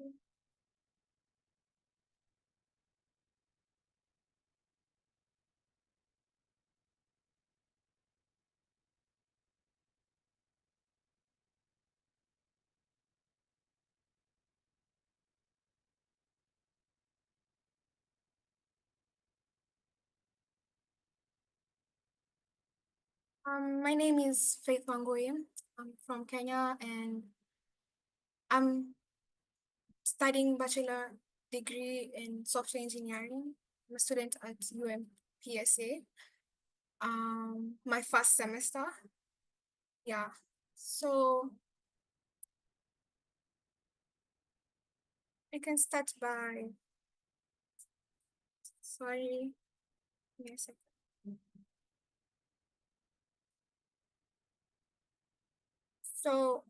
Speaker 6: My name is Faith Wangoy. I'm from Kenya and I'm studying bachelor degree in software engineering. I'm a student at UMPSA. My first semester. Yeah. So I can start by, sorry, give me a second. So,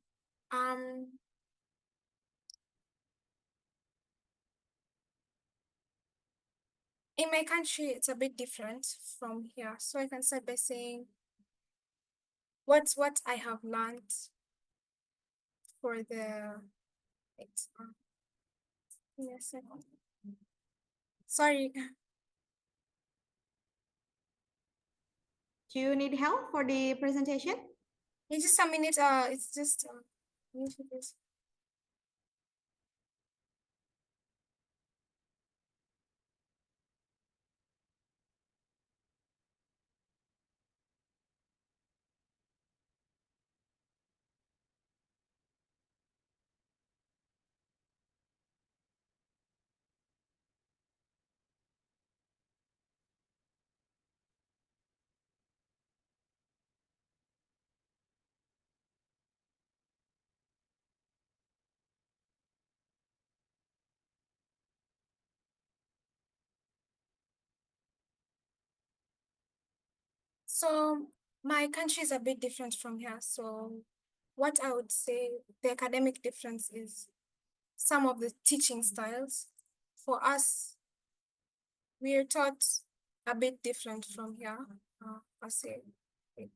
Speaker 6: in my country, it's a bit different from here. So I can start by saying what I have learned for the, wait, give me a second. Sorry.
Speaker 1: Do you need help for the presentation?
Speaker 6: In just a minute, it's just, so my country is a bit different from here. So what I would say, the academic difference is some of the teaching styles. For us, we are taught a bit different from here. I'll say it.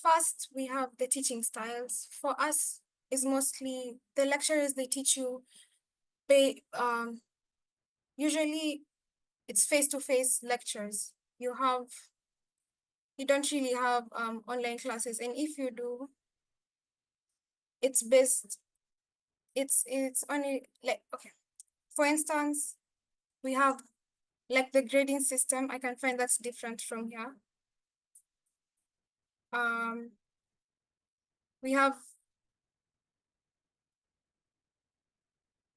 Speaker 6: First, we have the teaching styles. For us, is mostly the lecturers they teach you. They usually it's face-to-face lectures. You don't really have online classes, and if you do, it's only like, okay. For instance, we have like the grading system. I can find that's different from here.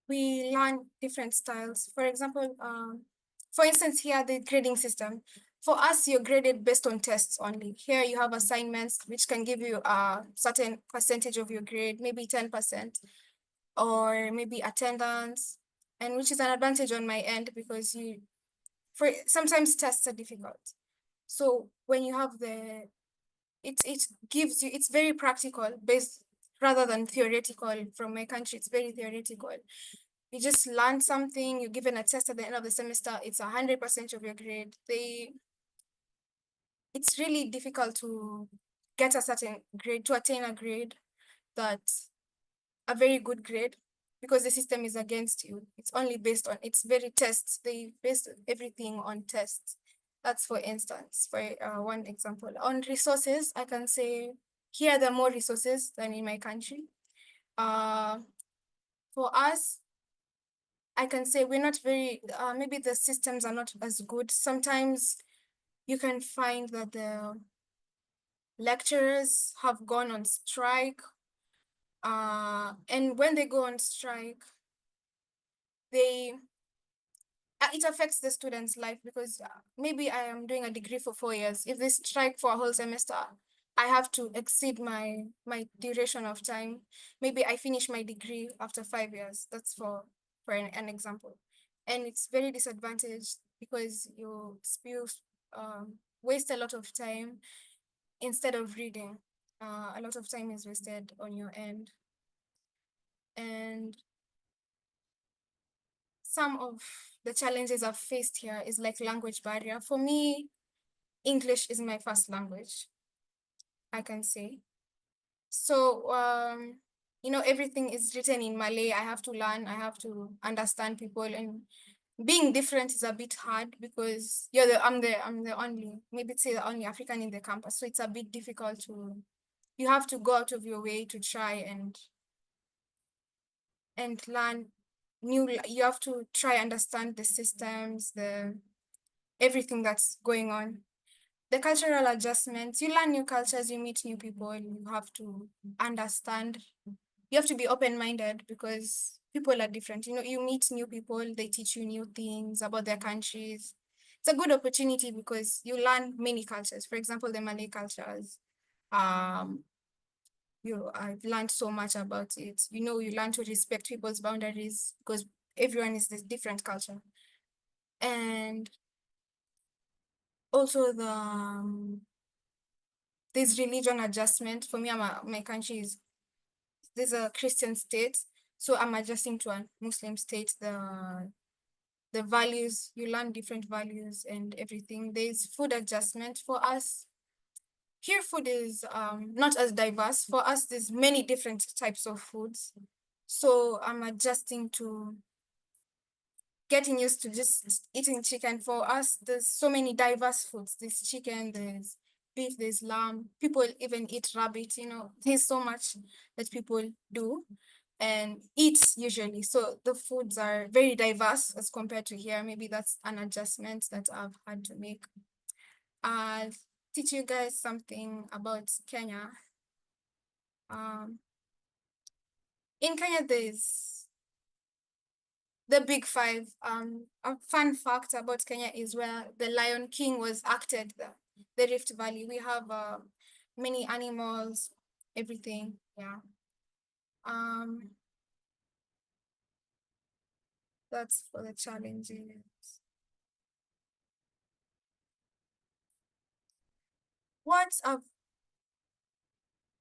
Speaker 6: We learn different styles. For example, for instance, here the grading system. For us, you're graded based on tests only. Here you have assignments which can give you a certain percentage of your grade, maybe 10%, or maybe attendance, and which is an advantage on my end because sometimes tests are difficult. So when you have it gives you, it's very practical based rather than theoretical. From my country, it's very theoretical. You just learn something, you're given a test at the end of the semester, it's 100% of your grade. It's really difficult to get a certain grade, to attain a grade that's a very good grade, because the system is against you. It's only based on, it's very tests. They base everything on tests. That's for instance, for one example. On resources, I can say here there are more resources than in my country. For us, I can say we're not very, maybe the systems are not as good. Sometimes you can find that the lecturers have gone on strike. And when they go on strike, it affects the student's life, because maybe I am doing a degree for 4 years. If they strike for a whole semester, I have to exceed my duration of time. Maybe I finish my degree after 5 years. That's for an example. And it's very disadvantaged because you waste a lot of time instead of reading. A lot of time is wasted on your end. And some of the challenges I've faced here is like language barrier. For me, English is my first language, I can say. So, everything is written in Malay. I have to learn, I have to understand people, and being different is a bit hard because I'm the only, maybe say the only African in the campus. So it's a bit difficult you have to go out of your way to try and learn you have to try understand the systems, everything that's going on. The cultural adjustments, you learn new cultures, you meet new people, you have to understand. You have to be open-minded because people are different. You meet new people, they teach you new things about their countries. It's a good opportunity because you learn many cultures. For example, the Malay cultures. I've learned so much about it. You learn to respect people's boundaries because everyone is this different culture. And also there's religion adjustment. For me, my country there's a Christian state, so I'm adjusting to a Muslim state. The values, you learn different values and everything. There's food adjustment for us. Here, food is not as diverse. For us, there's many different types of foods. So I'm adjusting to getting used to just eating chicken. For us, there's so many diverse foods. There's chicken, there's beef, there's lamb. People even eat rabbit, there's so much that people do and eat usually. So the foods are very diverse as compared to here. Maybe that's an adjustment that I've had to make. I'll teach you guys something about Kenya. In Kenya, there's the big five. A fun fact about Kenya is where the Lion King was acted, the Rift Valley. We have many animals, everything, yeah. That's for the challenges. I've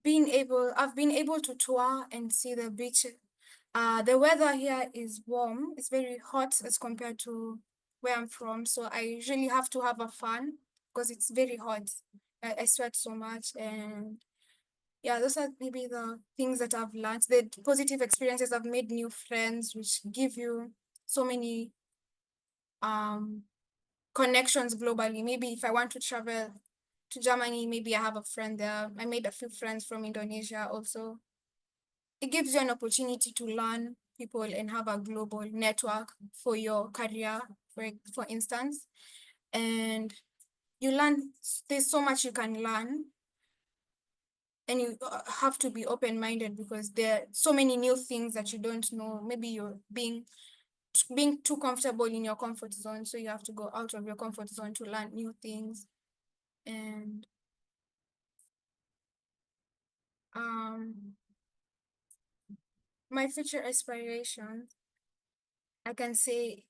Speaker 6: been able to tour and see the beach. The weather here is warm. It's very hot as compared to where I'm from. So I usually have to have a fan because it's very hot. I sweat so much. And yeah, those are maybe the things that I've learned. The positive experiences, I've made new friends, which give you so many connections globally. Maybe if I want to travel to Germany, maybe I have a friend there. I made a few friends from Indonesia also. It gives you an opportunity to learn people and have a global network for your career, for instance. And you learn, there's so much you can learn, and you have to be open-minded because there are so many new things that you don't know. Maybe you're being too comfortable in your comfort zone, so you have to go out of your comfort zone to learn new things. And my future aspirations, I can say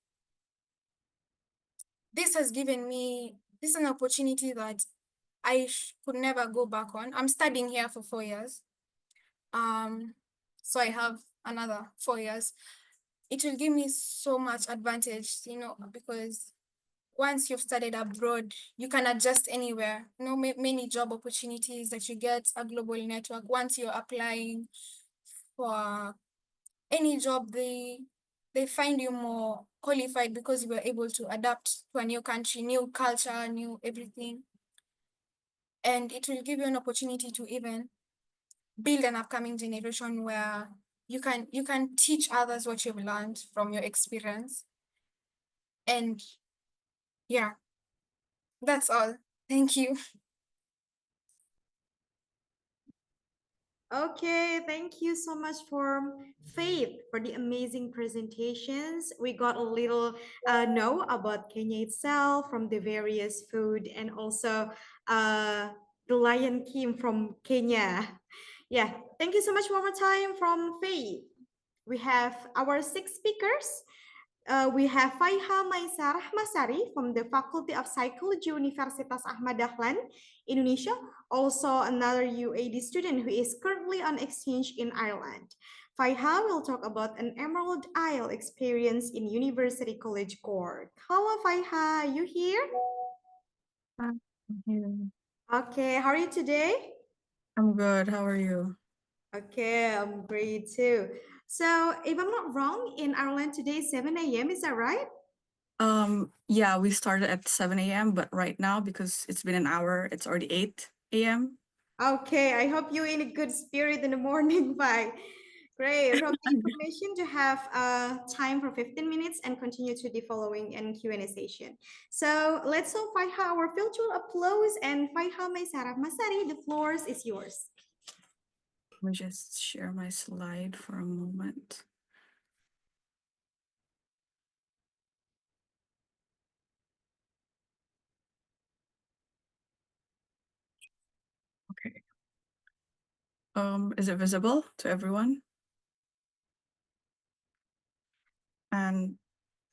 Speaker 6: this has given me, this is an opportunity that I could never go back on. I'm studying here for 4 years. So I have another 4 years. It will give me so much advantage, you know, because once you've studied abroad, you can adjust anywhere. You know, many job opportunities that you get, a global network. Once you're applying for any job, they find you more qualified because you were able to adapt to a new country, new culture, new everything. And it will give you an opportunity to even build an upcoming generation where you can teach others what you've learned from your experience. And yeah, that's all. Thank you.
Speaker 1: Okay, thank you so much for Faith for the amazing presentations. We got a little know about Kenya itself from the various food and also the Lion King from Kenya. Yeah, thank you so much one more time from Faith. We have our 6 speakers. We have Faiha Maisarah Masari from the Faculty of Psychology Universitas Ahmad Dahlan, Indonesia. Also another UAD student who is currently on exchange in Ireland. Faiha will talk about an Emerald Isle experience in University College Cork. Hello Faiha, you here?
Speaker 7: I'm here.
Speaker 1: Okay, how are you today?
Speaker 7: I'm good. How are you?
Speaker 1: Okay, I'm great too. So if I'm not wrong, in Ireland today, 7 a.m., is that right?
Speaker 7: Yeah, we started at 7 a.m., but right now, because it's been an hour, it's already 8 a.m.
Speaker 1: Okay, I hope you're in a good spirit in the morning. Bye. Great. From the information to have time for 15 minutes and continue to the following and Q&A session. So let's all Faiha our virtual applause and Faiha Maisarah Masari, the floor is yours.
Speaker 7: Let me just share my slide for a moment. Okay. Is it visible to everyone? And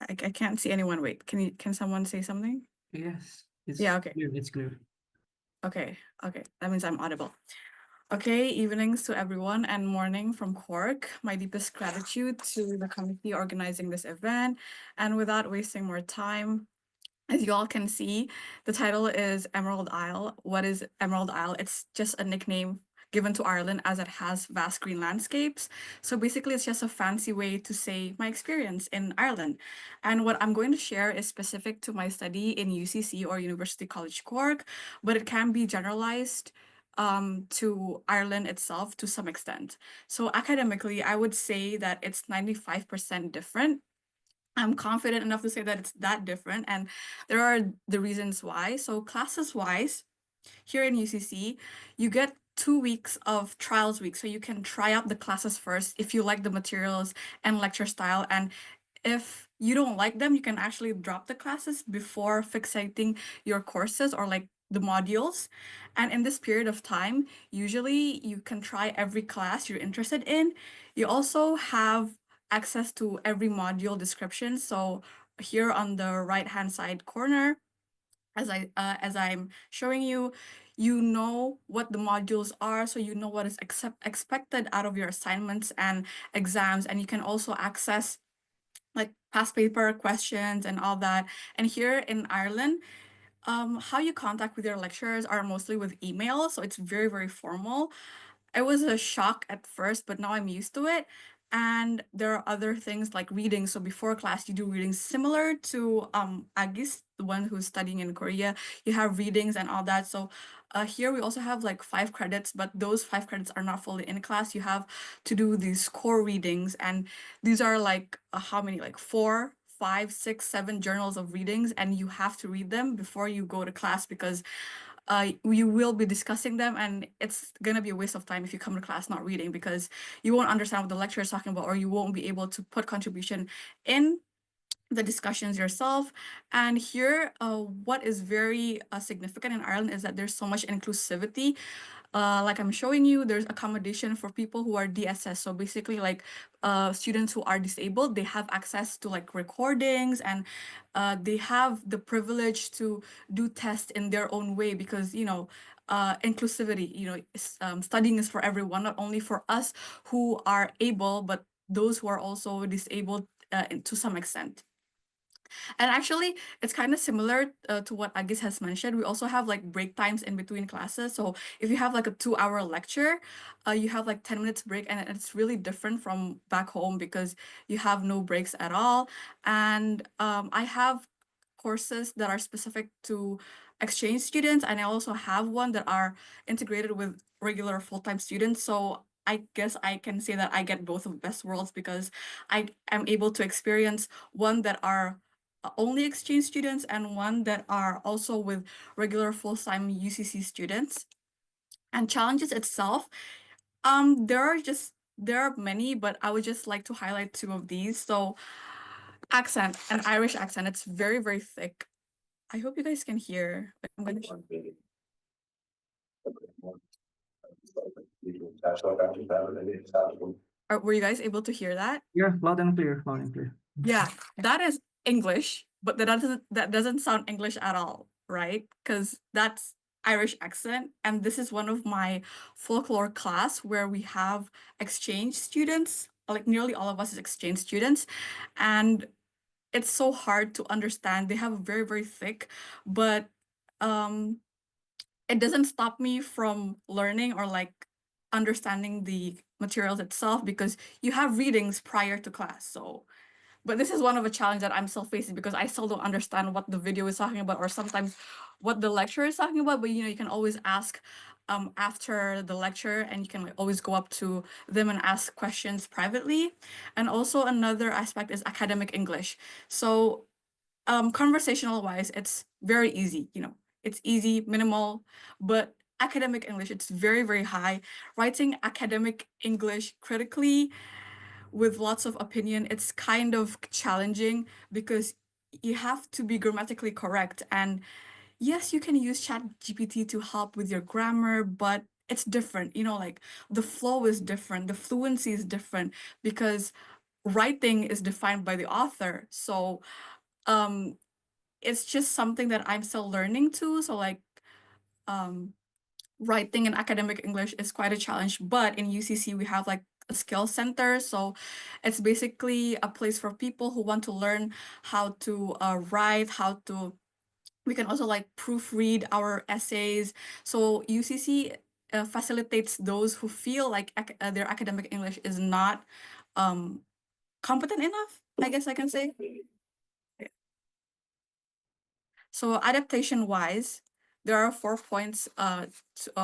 Speaker 7: I can't see anyone. Wait, can someone say something?
Speaker 3: Yes, it's
Speaker 7: Yeah, okay.
Speaker 3: clear. It's clear.
Speaker 7: Okay, that means I'm audible. Okay, evenings to everyone and morning from Cork. My deepest gratitude to the committee organizing this event. And without wasting more time, as you all can see, the title is Emerald Isle. What is Emerald Isle? It's just a nickname given to Ireland as it has vast green landscapes. So basically, it's just a fancy way to say my experience in Ireland. And what I'm going to share is specific to my study in UCC or University College Cork, but it can be generalized to Ireland itself to some extent. So academically, I would say that it's 95% different. I'm confident enough to say that it's that different, and there are the reasons why. So classes wise, here in UCC, you get 2 weeks of trials week. So you can try out the classes first if you like the materials and lecture style. And if you don't like them, you can actually drop the classes before fixating your courses or like the modules. And in this period of time, usually you can try every class you're interested in. You also have access to every module description. So here on the right-hand side corner, as I'm showing you, you know what the modules are, so you know what is expected out of your assignments and exams, and you can also access like past paper questions and all that. And here in Ireland, how you contact with your lecturers are mostly with email, so it's very, very formal. It was a shock at first, but now I'm used to it. And there are other things like reading. So before class, you do readings similar to Agis, the one who's studying in Korea. You have readings and all that. So here we also have like 5 credits, but those 5 credits are not fully in class. You have to do these core readings, and these are like how many? Like 4, 5, 6, 7 journals of readings, and you have to read them before you go to class because we will be discussing them, and it's gonna be a waste of time if you come to class not reading because you won't understand what the lecturer is talking about, or you won't be able to put contribution in the discussions yourself. And here, what is very significant in Ireland is that there's so much inclusivity. Like I'm showing you, there's accommodation for people who are DSS. So basically like students who are disabled, they have access to like recordings, and they have the privilege to do tests in their own way because, inclusivity, studying is for everyone, not only for us who are able, but those who are also disabled to some extent. And actually, it's kind of similar to what Agis has mentioned. We also have like break times in between classes. So if you have like a 2-hour lecture, you have like 10 minutes break, and it's really different from back home because you have no breaks at all. And I have courses that are specific to exchange students, and I also have one that are integrated with regular full-time students. So I guess I can say that I get both of best worlds because I am able to experience one that are only exchange students and one that are also with regular full-time UCC students. And challenges itself, there are many, but I would just like to highlight 2 of these. So accent, an Irish accent, it's very, very thick. I hope you guys can hear. I'm gonna were you guys able to hear that?
Speaker 3: Yeah, loud and clear, loud and clear.
Speaker 7: Yeah, that is English, but that doesn't sound English at all, right? Because that's Irish accent, and this is one of my folklore class where we have exchange students. Like nearly all of us is exchange students, and it's so hard to understand. They have very, very thick, but it doesn't stop me from learning or like understanding the materials itself because you have readings prior to class. So, but this is one of a challenge that I'm still facing because I still don't understand what the video is talking about or sometimes what the lecturer is talking about. But you can always ask after the lecture, and you can like always go up to them and ask questions privately. And also another aspect is academic English. So conversational wise, it's very easy, it's easy, minimal, but academic English, it's very, very high. Writing academic English critically with lots of opinion, it's kind of challenging because you have to be grammatically correct. And yes, you can use Chat GPT to help with your grammar, but it's different, like the flow is different, the fluency is different because writing is defined by the author. So it's just something that I'm still learning too. So like writing in academic English is quite a challenge, but in UCC we have like a skill center. So it's basically a place for people who want to learn how to write, we can also like proofread our essays. So UCC facilitates those who feel like their academic English is not competent enough, I guess I can say. So adaptation wise, there are 4 points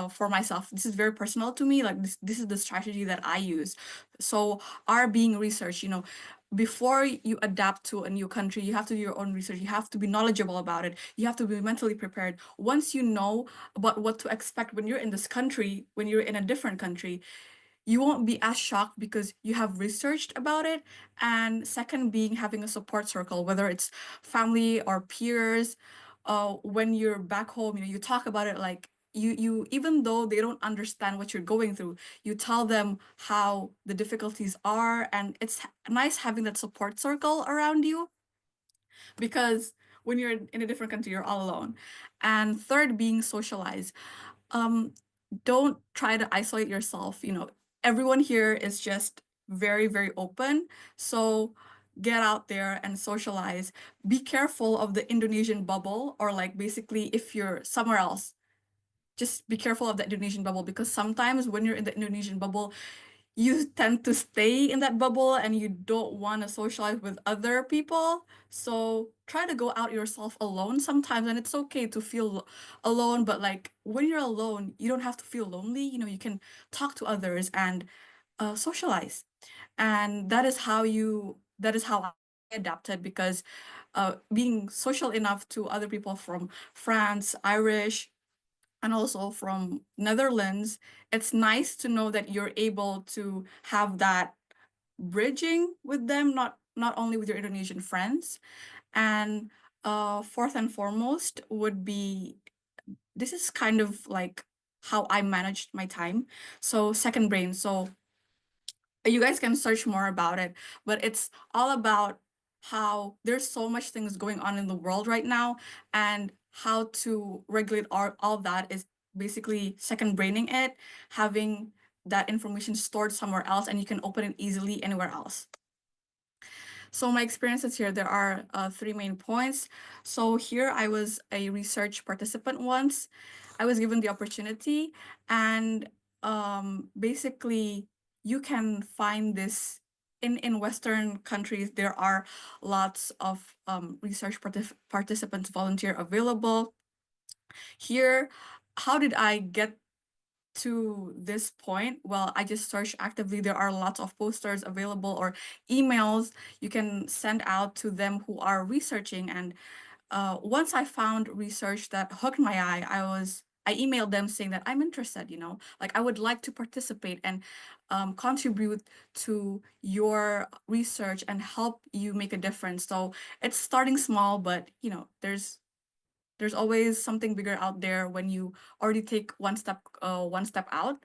Speaker 7: for myself. This is very personal to me. Like this is the strategy that I use. So R being research, before you adapt to a new country, you have to do your own research. You have to be knowledgeable about it. You have to be mentally prepared. Once you know about what to expect when you're in this country, when you're in a different country, you won't be as shocked because you have researched about it. And second being having a support circle, whether it's family or peers. When you're back home, you talk about it like you even though they don't understand what you're going through, you tell them how the difficulties are, and it's nice having that support circle around you because when you're in a different country, you're all alone. And third being socialize. Don't try to isolate yourself. Everyone here is just very, very open. So get out there and socialize. Be careful of the Indonesian bubble, or like basically if you're somewhere else, just be careful of the Indonesian bubble because sometimes when you're in the Indonesian bubble, you tend to stay in that bubble and you don't want to socialize with other people. So try to go out yourself alone sometimes, and it's okay to feel alone, but like when you're alone, you don't have to feel lonely. You know, you can talk to others and socialize. And that is how I adapted, because being social enough to other people from France, Irish, and also from Netherlands, it's nice to know that you're able to have that bridging with them, not only with your Indonesian friends. And fourth and foremost would be, this is kind of like how I managed my time. So second brain. So you guys can search more about it, but it's all about how there's so much things going on in the world right now, and how to regulate all that is basically second braining it, having that information stored somewhere else, and you can open it easily anywhere else. So my experiences here, there are three main points. So here I was a research participant once. I was given the opportunity, and basically you can find this in Western countries. There are lots of research participants volunteer available. Here, how did I get to this point? Well, I just searched actively. There are lots of posters available or emails you can send out to them who are researching. And once I found research that hooked my eye, I emailed them saying that I'm interested, like I would like to participate and contribute to your research and help you make a difference. So it's starting small, but there's always something bigger out there when you already take one step out.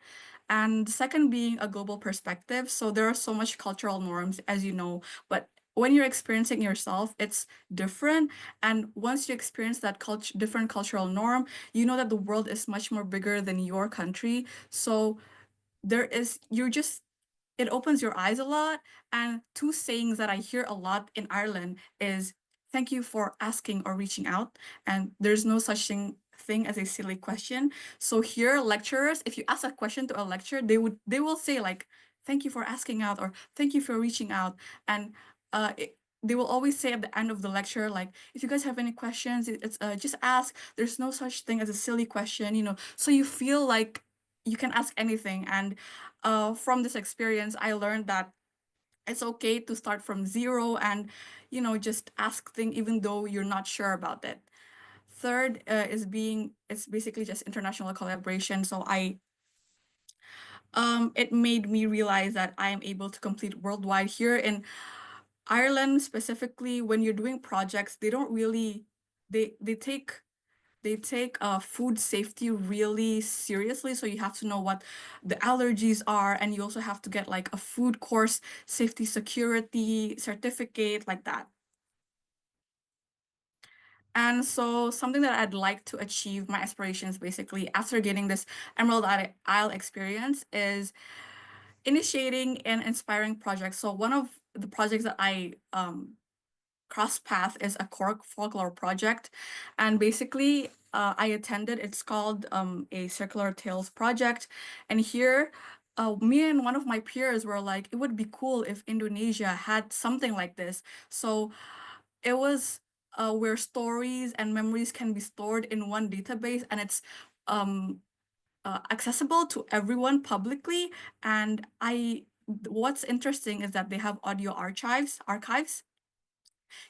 Speaker 7: And second, being a global perspective. So there are so much cultural norms, as you know, but when you're experiencing yourself, it's different. And once you experience that different cultural norm, you know that the world is much more bigger than your country. So it opens your eyes a lot. And two sayings that I hear a lot in Ireland is, thank you for asking or reaching out. And there's no such thing as a silly question. So here, lecturers, if you ask a question to a lecturer, they will say like, thank you for asking out, or thank you for reaching out. And they will always say at the end of the lecture, like, if you guys have any questions, it's just ask. There's no such thing as a silly question. So you feel like you can ask anything. And from this experience, I learned that it's okay to start from zero and, just ask things even though you're not sure about it. Third it's basically just international collaboration. So it made me realize that I am able to complete worldwide. Here in Ireland specifically, when you're doing projects, they don't really, they take food safety really seriously. So you have to know what the allergies are, and you also have to get like a food course safety security certificate, like that. And so something that I'd like to achieve, my aspirations basically after getting this Emerald Isle experience, is initiating and inspiring projects. So one of the projects that I cross path is a Cork folklore project, and basically I attended. It's called a Circular Tales project, and here me and one of my peers were like, it would be cool if Indonesia had something like this. So it was where stories and memories can be stored in one database, and it's accessible to everyone publicly. And what's interesting is that they have audio archives.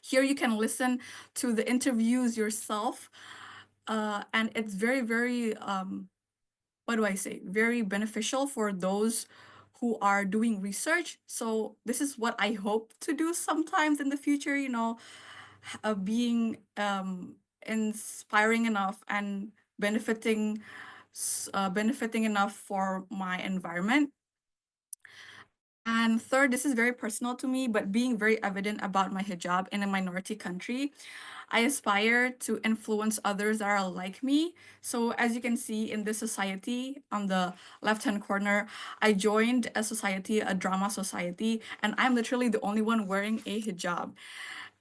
Speaker 7: Here you can listen to the interviews yourself, and it's very, very, what do I say, very beneficial for those who are doing research. So this is what I hope to do sometimes in the future, being inspiring enough and benefiting enough for my environment. And third, this is very personal to me, but being very evident about my hijab in a minority country, I aspire to influence others that are like me. So as you can see in this society on the left-hand corner, I joined a drama society, and I'm literally the only one wearing a hijab.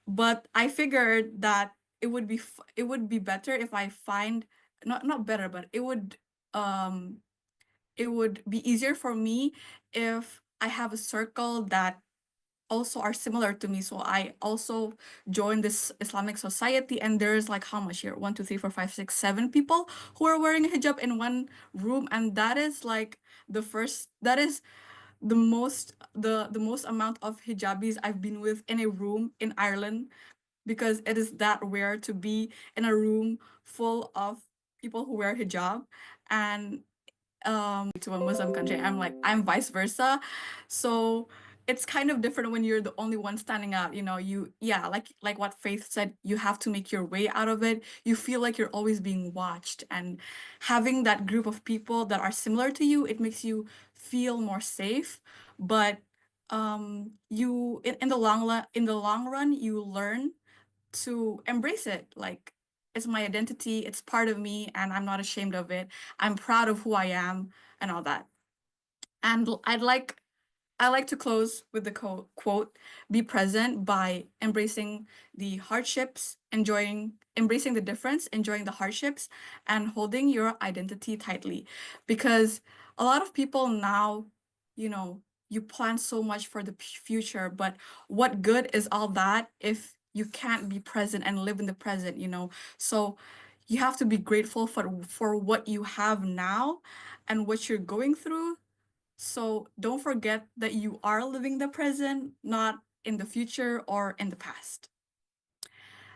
Speaker 7: But I figured that it would be better if I find, not better, but it would be easier for me if I have a circle that also are similar to me. So I also joined this Islamic society, and there's like how much here? 1, 2, 3, 4, 5, 6, 7 people who are wearing a hijab in one room, and that is like that is the most amount of hijabis I've been with in a room in Ireland, because it is that rare to be in a room full of people who wear hijab. And to a Muslim country, I'm vice versa. So it's kind of different when you're the only one standing out. Like what Faith said, you have to make your way out of it. You feel like you're always being watched, and having that group of people that are similar to you, it makes you feel more safe. But you in the long run, you learn to embrace it. Like, it's my identity, it's part of me, and I'm not ashamed of it. I'm proud of who I am and all that. And I like to close with the quote, be present by embracing the hardships, embracing the difference, enjoying the hardships, and holding your identity tightly. Because a lot of people now, you plan so much for the future, but what good is all that if you can't be present and live in the present? So you have to be grateful for what you have now and what you're going through. So don't forget that you are living the present, not in the future or in the past.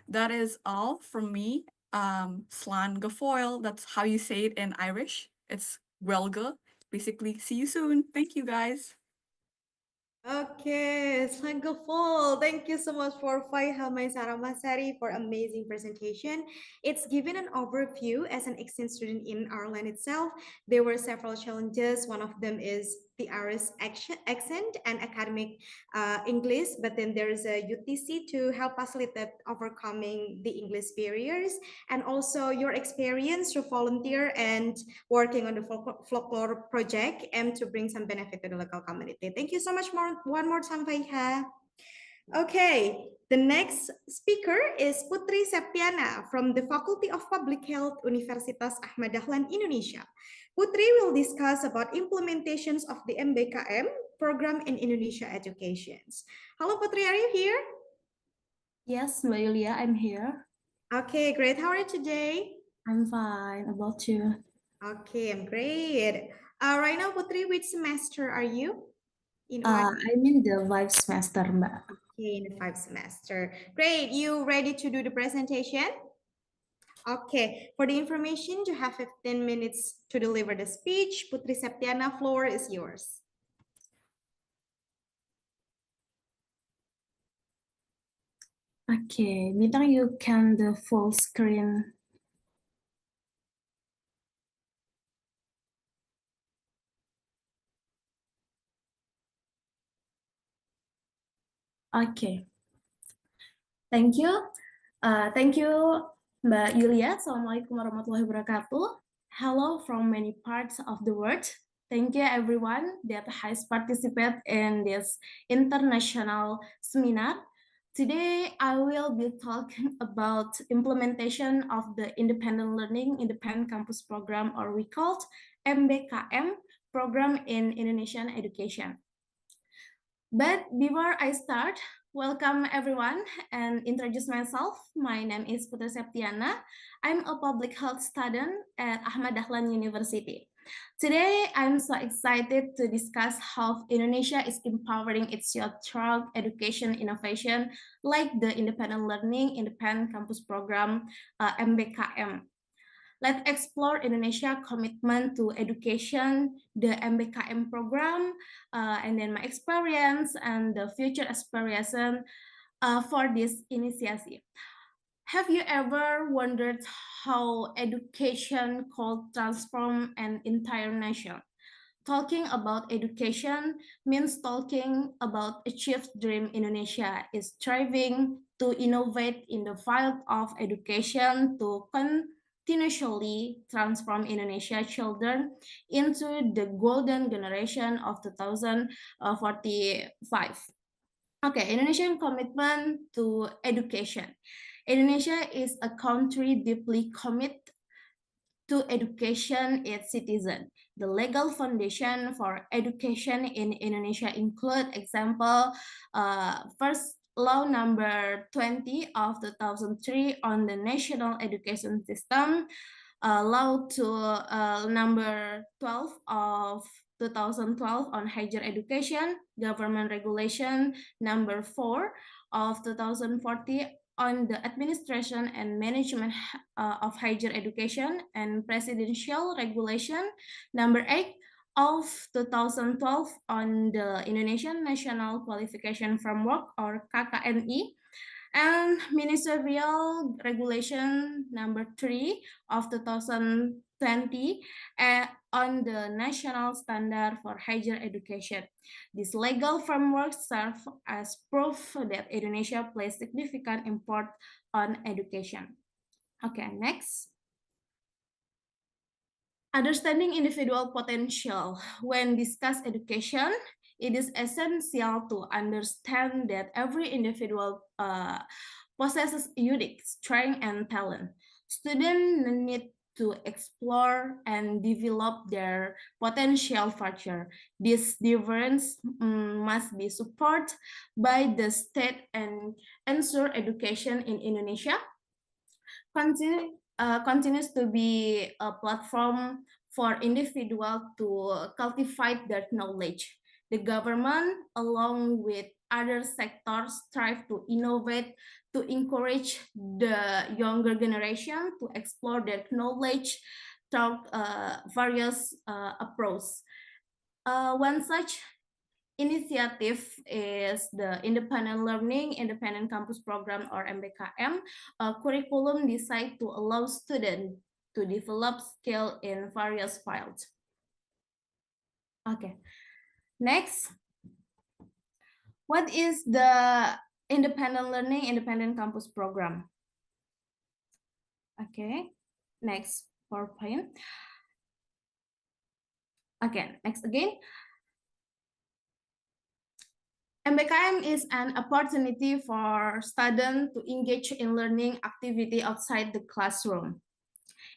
Speaker 7: That is all from me. Slan gafoil, that's how you say it in Irish. It's welga. Basically, see you soon. Thank you, guys.
Speaker 1: Okay, Slangful. Thank you so much for Faiha Maisara Masari for amazing presentation. It's given an overview as an exchange student in Ireland itself. There were several challenges. One of them is the Irish accent and academic English, but then there is a UTC to help facilitate overcoming the English barriers, and also your experience to volunteer and working on the folklore project and to bring some benefit to the local community. Thank you so much one more time, Faiha. Okay, the next speaker is Putri Septiana from the Faculty of Public Health, Universitas Ahmad Dahlan, Indonesia. Putri will discuss about implementations of the MBKM program in Indonesia educations. Hello, Putri, are you here?
Speaker 8: Yes, Mbak Yulia, I'm here.
Speaker 1: Okay, great. How are you today?
Speaker 8: I'm fine. About you?
Speaker 1: Okay, I'm great. Right now, Putri, which semester are you?
Speaker 8: I'm in the 5th semester, Mbak.
Speaker 1: Okay, in the 5th semester. Great. You ready to do the presentation? Okay. For the information, you have 15 minutes to deliver the speech. Putri Septiana, floor is yours.
Speaker 8: Okay, Bintang, you can the full screen. Okay. Thank you. Thank you, Mbak Yulia. Assalamualaikum warahmatullahi wabarakatuh. Hello from many parts of the world. Thank you everyone that has participated in this international seminar. Today, I will be talking about implementation of the Independent Learning Independent Campus Program, or we called MBKM program in Indonesian education. But before I start, welcome everyone and introduce myself. My name is Putri Septiana. I'm a public health student at Ahmad Dahlan University. Today, I'm so excited to discuss how Indonesia is empowering its youth through education innovation like the Independent Learning Independent Campus Program, MBKM. Let's explore Indonesia commitment to education, the MBKM program, and then my experience and the future aspiration for this initiative. Have you ever wondered how education could transform an entire nation? Talking about education means talking about achieved dream. Indonesia is striving to innovate in the field of education to continuously transform Indonesia children into the golden generation of 2045. Okay, Indonesian commitment to education. Indonesia is a country deeply committed to education its citizens. The legal foundation for education in Indonesia include example, first law number 20 of 2003 on the national education system, law to number 12 of 2012 on higher education, government regulation number 4 of 2040 on the administration and management of higher education, and presidential regulation number 8 of 2012 on the Indonesian National Qualification Framework or KKNI, and ministerial regulation number 3 of 2020 on the national standard for higher education. This legal framework serves as proof that Indonesia places significant import on education. Okay, next. Understanding individual potential. When discuss education, it is essential to understand that every individual possesses unique strength and talent. Students need to explore and develop their potential further. This difference must be supported by the state and ensure education in Indonesia continues to be a platform for individuals to cultivate their knowledge. The government, along with other sectors, strive to innovate to encourage the younger generation to explore their knowledge through various approaches. One such initiative is the Independent Learning, Independent Campus Program or MBKM, a curriculum designed to allow students to develop skill in various fields. Okay, next. What is the Independent Learning, Independent Campus Program? Okay, next PowerPoint. Okay, next again. MBKM is an opportunity for students to engage in learning activity outside the classroom.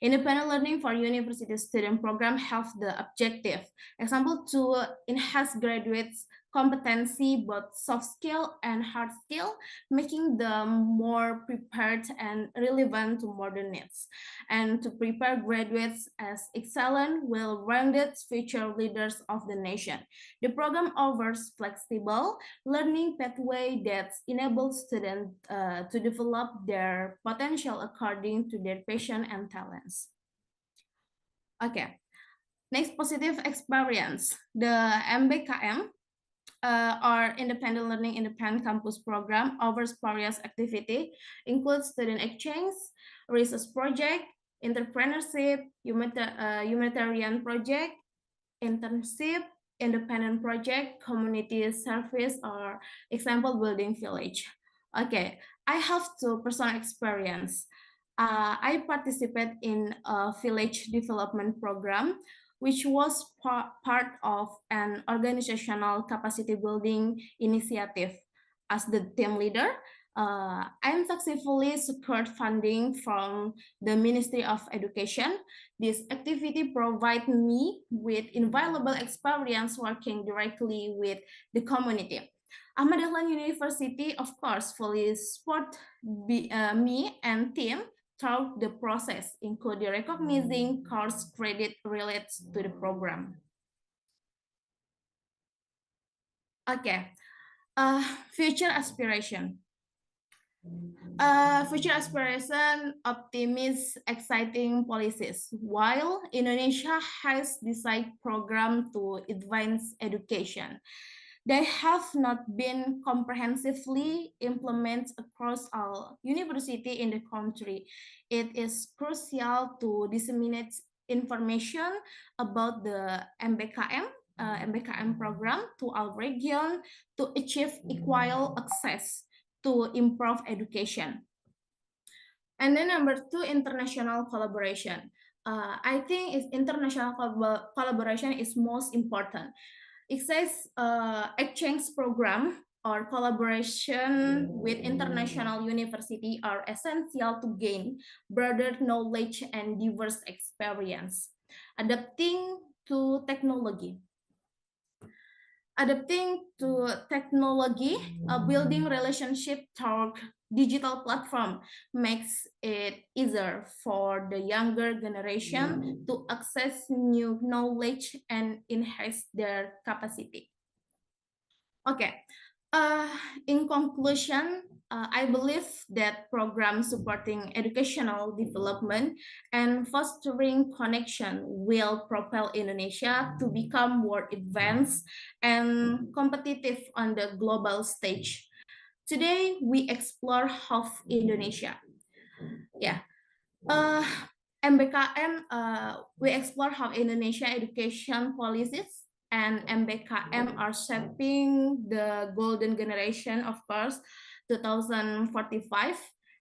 Speaker 8: Independent Learning for University Student Program have the objective, example, to enhance graduates' competency, both soft skill and hard skill, making them more prepared and relevant to modern needs, and to prepare graduates as excellent, well-rounded future leaders of the nation. The program offers flexible learning pathway that enables students to develop their potential according to their passion and talents. Okay, next positive experience. The MBKM or Independent Learning Independent Campus Program offers various activity, includes student exchange, research project, entrepreneurship, humanitarian project, internship, independent project, community service, or example building village. Okay, I have two personal experience. I participate in a village development program, which was part of an organizational capacity building initiative. As the team leader, I successfully secured funding from the Ministry of Education. This activity provides me with invaluable experience working directly with the community. Ahmad Dahlan University, of course, fully support me and team throughout the process, including recognizing course credit related to the program. Okay, future aspiration. Future aspiration optimism exciting policies. While Indonesia has designed program to advance education, they have not been comprehensively implemented across all universities in the country. It is crucial to disseminate information about the MBKM program to our region to achieve equal access to improve education. And then number two, international collaboration. I think international collaboration is most important. It says exchange program or collaboration with international university are essential to gain broader knowledge and diverse experience. Adapting to technology. Adapting to technology, building relationship toward digital platform makes it easier for the younger generation to access new knowledge and enhance their capacity. Okay. In conclusion, I believe that programs supporting educational development and fostering connection will propel Indonesia to become more advanced and competitive on the global stage. Today, we explore half Indonesia. Yeah. Uh, MBKM, we explore how Indonesia education policies and MBKM are shaping the golden generation, of course, 2045.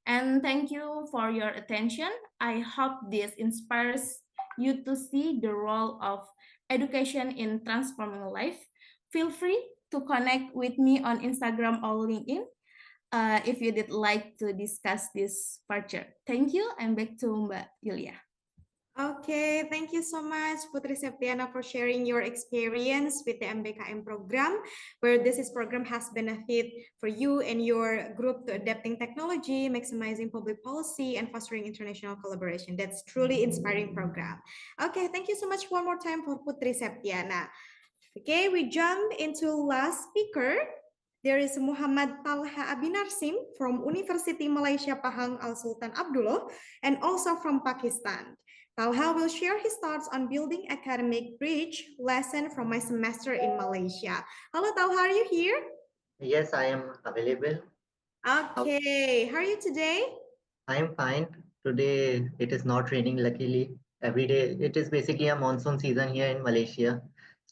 Speaker 8: And thank you for your attention. I hope this inspires you to see the role of education in transforming life. Feel free to connect with me on Instagram or LinkedIn if you did like to discuss this further. Thank you, and back to Mbak Yulia.
Speaker 1: Okay, thank you so much, Putri Septiana, for sharing your experience with the MBKM program, where this program has benefit for you and your group to adapting technology, maximizing public policy, and fostering international collaboration. That's truly inspiring program. Okay, thank you so much one more time for Putri Septiana. Okay, we jump into last speaker. There is Muhammad Talha Abinarsim from University Malaysia Pahang Al Sultan Abdullah and also from Pakistan. Talha will share his thoughts on building academic bridge lesson from my semester in Malaysia. Hello Talha, are you here?
Speaker 9: Yes, I am available.
Speaker 1: Okay, how are you today?
Speaker 9: I am fine. Today it is not raining, luckily. Every day it is basically a monsoon season here in Malaysia.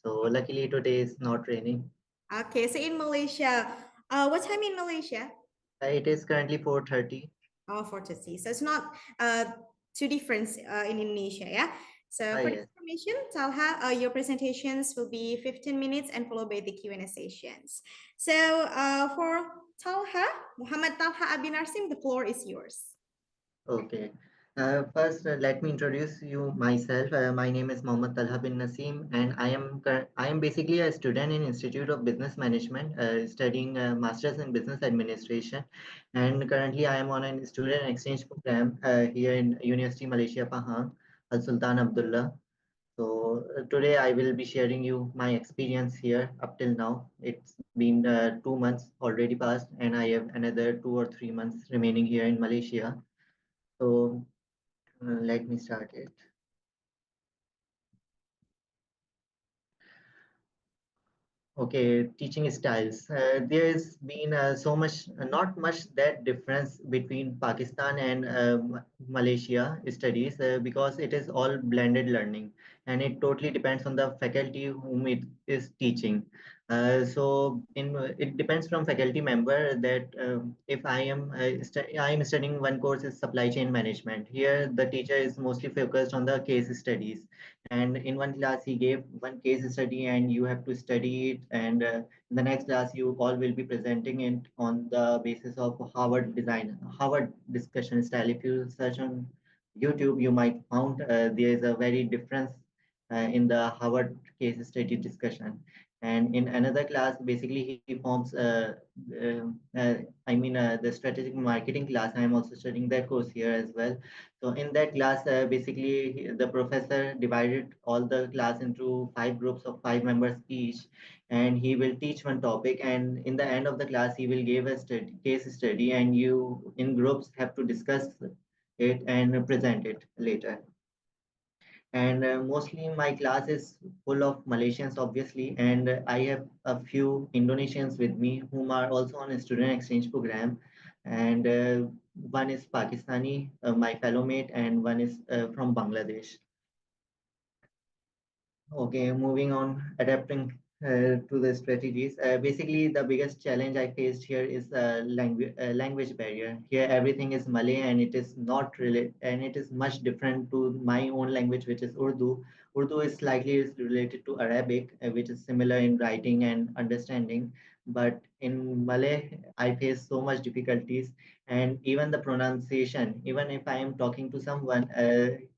Speaker 9: So luckily today is not raining.
Speaker 1: Okay, so in Malaysia, what time in Malaysia?
Speaker 9: It is currently 4:30.
Speaker 1: Oh, 4:30. So it's not too different in Indonesia, yeah? So for
Speaker 9: Yes.
Speaker 1: information, Talha, your presentations will be 15 minutes and followed by the Q&A sessions. So for Talha, Muhammad Talha Abinarsim, the floor is yours.
Speaker 9: Okay. First, let me introduce you myself. My name is Mohammad Talha bin Naseem, and I am basically a student in Institute of Business Management, studying Masters in Business Administration. And currently, I am on a student exchange program here in University Malaysia Pahang, Al Sultan Abdullah. So today I will be sharing you my experience here up till now. It's been 2 months already passed, and I have another 2 or 3 months remaining here in Malaysia. So let me start it. Okay, teaching styles. There's been so much, not much that difference between Pakistan and Malaysia studies because it is all blended learning and it totally depends on the faculty whom it is teaching. It depends from faculty member that if I am studying one course is supply chain management. Here the teacher is mostly focused on the case studies, and in one class he gave one case study and you have to study it, and in the next class you all will be presenting it on the basis of Harvard discussion style. If you search on YouTube you might found there is a very difference in the Harvard case study discussion. And in another class basically he forms the strategic marketing class. I am also studying that course here as well. So in that class, the professor divided all the class into 5 groups of 5 members each, and he will teach one topic. And in the end of the class, he will give a case study, and you in groups have to discuss it and present it later. And mostly my class is full of Malaysians, obviously, and I have a few Indonesians with me whom are also on a student exchange program, and one is Pakistani, my fellow mate, and one is from Bangladesh. Okay, moving on, adapting to the strategies. Basically, the biggest challenge I faced here is language barrier. Here, everything is Malay, and it is not really, and it is much different to my own language, which is Urdu. Urdu is slightly related to Arabic, which is similar in writing and understanding. But in Malay, I face so much difficulties, and even the pronunciation. Even if I am talking to someone,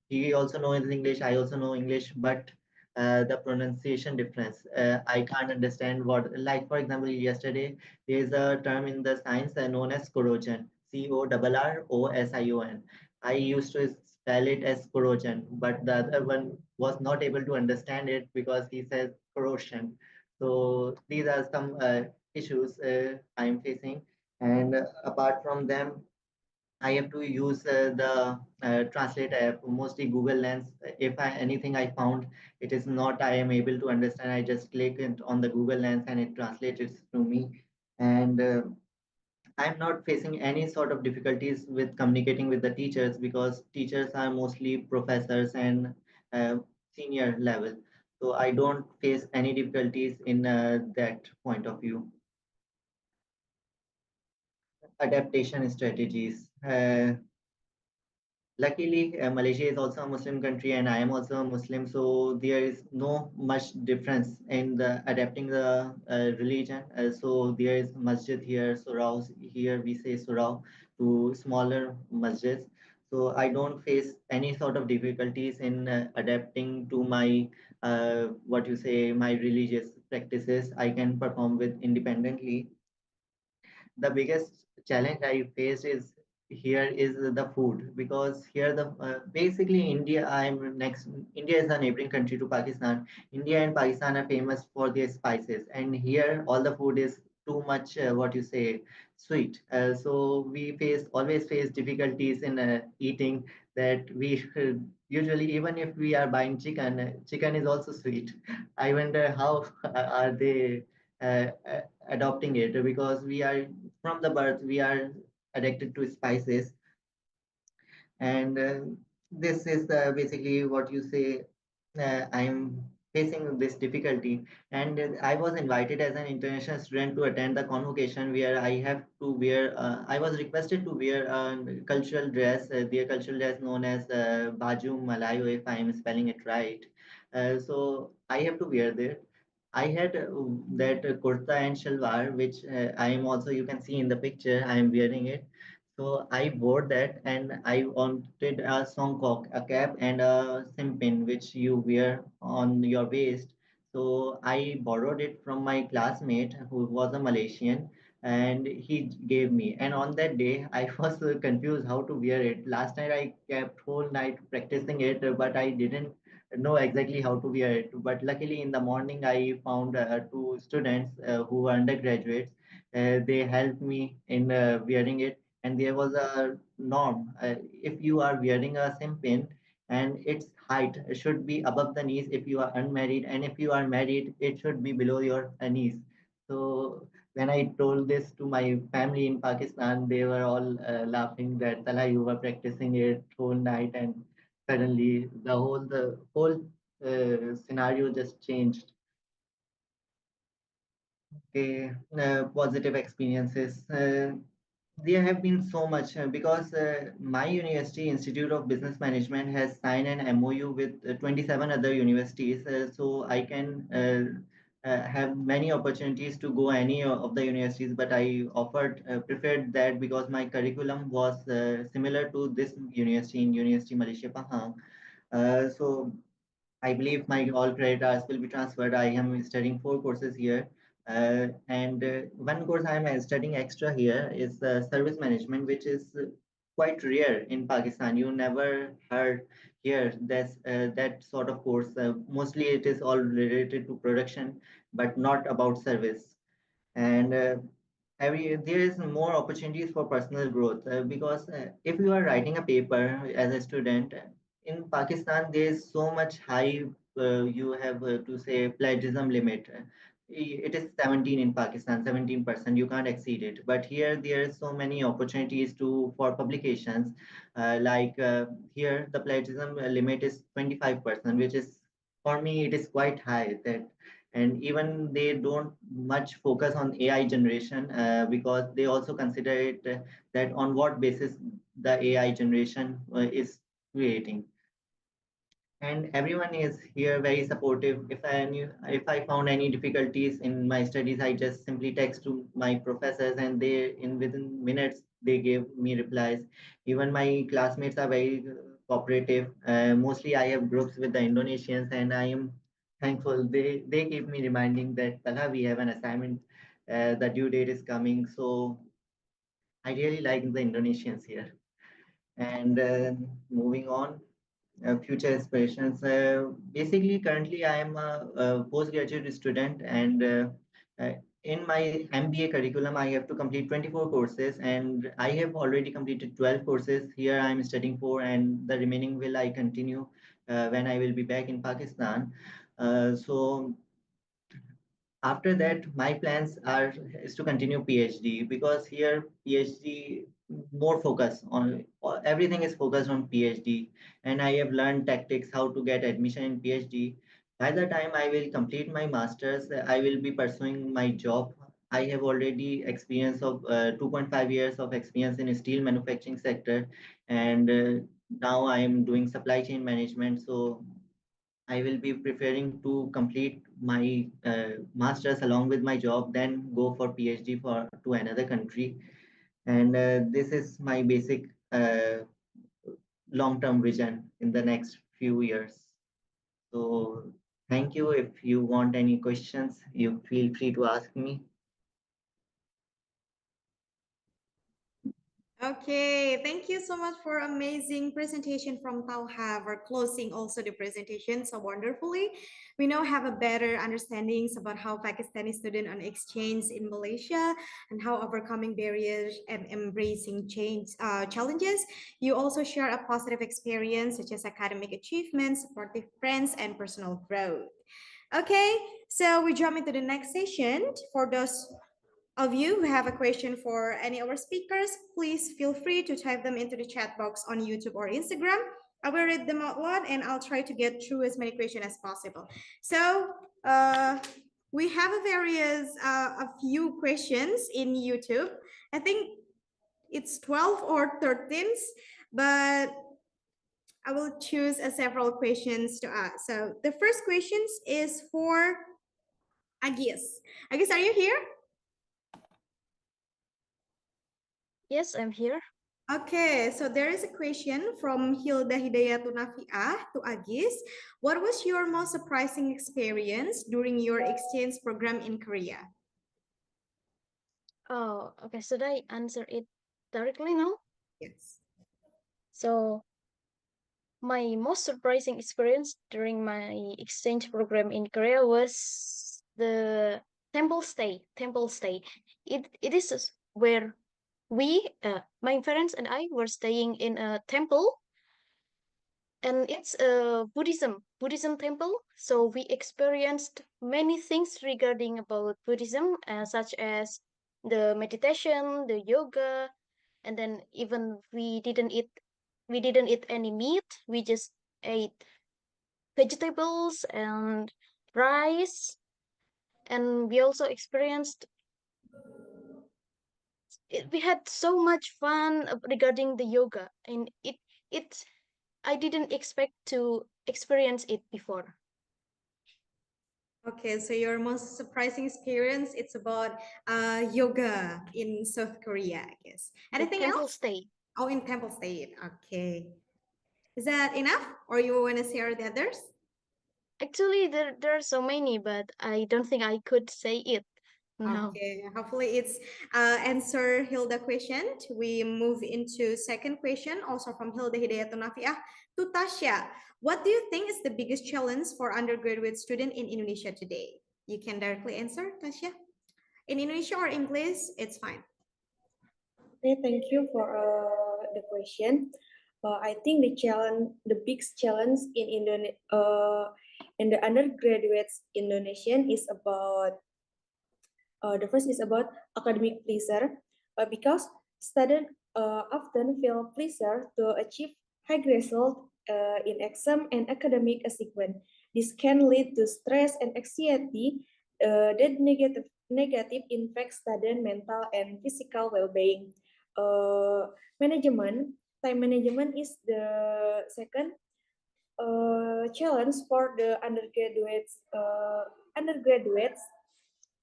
Speaker 9: he also knows English, I also know English, but the pronunciation difference. I can't understand what, like for example, yesterday there is a term in the science known as corrosion, CORROSION. I used to spell it as corrosion, but the other one was not able to understand it because he says corrosion. So these are some issues I'm facing, and apart from them, I have to use the translate app, mostly Google Lens. If anything I found it is not I am able to understand, I just click it on the Google Lens and it translates it to me. And I'm not facing any sort of difficulties with communicating with the teachers because teachers are mostly professors and uh, senior level. So I don't face any difficulties in that point of view. Adaptation strategies. Luckily, Malaysia is also a Muslim country, and I am also a Muslim, so there is no much difference in the adapting the religion. So there is masjid here, surau here. We say surau to smaller masjids. So I don't face any sort of difficulties in adapting to my what you say my religious practices. I can perform with independently. The biggest challenge I faced is here is the food because here the basically India I'm next India is a neighboring country to Pakistan. India and Pakistan are famous for their spices, and here all the food is too much what you say sweet. So we face always face difficulties in eating that we usually even if we are buying chicken, chicken is also sweet. I wonder how are they adopting it because we are from the birth we are addicted to spices, and this is basically what you say. I'm facing this difficulty, and I was invited as an international student to attend the convocation where I have to wear. I was requested to wear a cultural dress, their cultural dress known as baju Malayo, if I am spelling it right. So I have to wear there. I had that kurta and shalwar, which I am also, you can see in the picture, I am wearing it. So I wore that and I wanted a songkok, a cap and a simpin, which you wear on your waist. So I borrowed it from my classmate who was a Malaysian, and he gave me. And on that day, I was confused how to wear it. Last night I kept whole night practicing it, but I didn't know exactly how to wear it. But luckily in the morning, I found two students who were undergraduates. They helped me in wearing it, and there was a norm. If you are wearing a simpin and its height should be above the knees if you are unmarried, and if you are married, it should be below your knees. So when I told this to my family in Pakistan, they were all laughing that Tala, you were practicing it whole night, and suddenly the whole scenario just changed. Okay, positive experiences. There have been so much because my university, Institute of Business Management, has signed an MOU with 27 other universities. So I can have many opportunities to go any of the universities, but I preferred that because my curriculum was similar to this university in University Malaysia Pahang. So I believe my all credit hours will be transferred. I am studying four courses here. And one course I am studying extra here is service management, which is quite rare in Pakistan. You never heard here that sort of course. Mostly it is all related to production, but not about service. And there is more opportunities for personal growth because if you are writing a paper as a student in Pakistan, there is so much high you have to say plagiarism limit. It is 17 in Pakistan, 17%. You can't exceed it. But here there are so many opportunities to for publications. Here the plagiarism limit is 25%, which is for me it is quite high. That and even they don't much focus on AI generation because they also consider it that on what basis the AI generation is creating. And everyone is here very supportive. If I found any difficulties in my studies, I just simply text to my professors, and they in within minutes they gave me replies. Even my classmates are very cooperative. Mostly I have groups with the Indonesians, and I am thankful. They keep me reminding that Talha, we have an assignment. The due date is coming. So I really like the Indonesians here. And moving on, future aspirations. Basically, currently I am a postgraduate student, and uh, in my MBA curriculum, I have to complete 24 courses, and I have already completed 12 courses. Here I am studying for, and the remaining will I continue when I will be back in Pakistan. So after that, my plans are is to continue PhD, because here PhD more focus on everything is focused on PhD, and I have learned tactics how to get admission in PhD. By the time I will complete my masters, I will be pursuing my job. I have already experience of 2.5 years of experience in steel manufacturing sector, and now I am doing supply chain management. So I will be preferring to complete my masters along with my job, then go for PhD for to another country. And this is my basic long-term vision in the next few years. So thank you. If you want any questions, you feel free to ask me.
Speaker 1: Okay, thank you so much for amazing presentation from Talha. For closing also the presentation so wonderfully. We now have a better understandings about how Pakistani student on exchange in Malaysia and how overcoming barriers and embracing change challenges. You also share a positive experience such as academic achievements, supportive friends, and personal growth. Okay, so we jump into the next session. For those of you who have a question for any of our speakers, please feel free to type them into the chat box on YouTube or Instagram. I will read them out loud and I'll try to get through as many questions as possible. So we have a few questions in YouTube. I think it's 12 or 13, but I will choose several questions to ask. So the first question is for Agis. Agis, are you here?
Speaker 5: Yes, I'm here.
Speaker 1: Okay, so there is a question from Hilda Hidayatun Nafiah to Agis. What was your most surprising experience during your exchange program in Korea?
Speaker 5: Oh, okay. Should I answer it directly now?
Speaker 1: Yes.
Speaker 5: So, my most surprising experience during my exchange program in Korea was the temple stay. Temple stay. It is where we, my parents and I, were staying in a temple, and it's a Buddhism temple. So we experienced many things regarding about Buddhism, such as the meditation, the yoga, and then even we didn't eat any meat. We just ate vegetables and rice, and we also experienced we had so much fun regarding the yoga, and it I didn't expect to experience it before.
Speaker 1: Okay, so your most surprising experience, it's about yoga in South Korea, I guess.
Speaker 5: The
Speaker 1: Anything
Speaker 5: temple
Speaker 1: else?
Speaker 5: stay.
Speaker 1: Oh, in Temple State. Okay. Is that enough? Or you want to share the others?
Speaker 5: Actually, there are so many, but I don't think I could say it now.
Speaker 1: Okay, hopefully it's answer Hilda question. We move into second question, also from Hilda Hidayatun Nafiah to Tasha. What do you think is the biggest challenge for undergraduate student in Indonesia today? You can directly answer, Tasha. In Indonesia or English, it's fine.
Speaker 4: Okay, thank you for the question. I think the biggest challenge in the undergraduates Indonesian is about the first is about academic pleasure, because students often feel pleasure to achieve high result in exam and academic achievement. This can lead to stress and anxiety that negative impact student mental and physical well-being. Management, time management is the second challenge for the undergraduates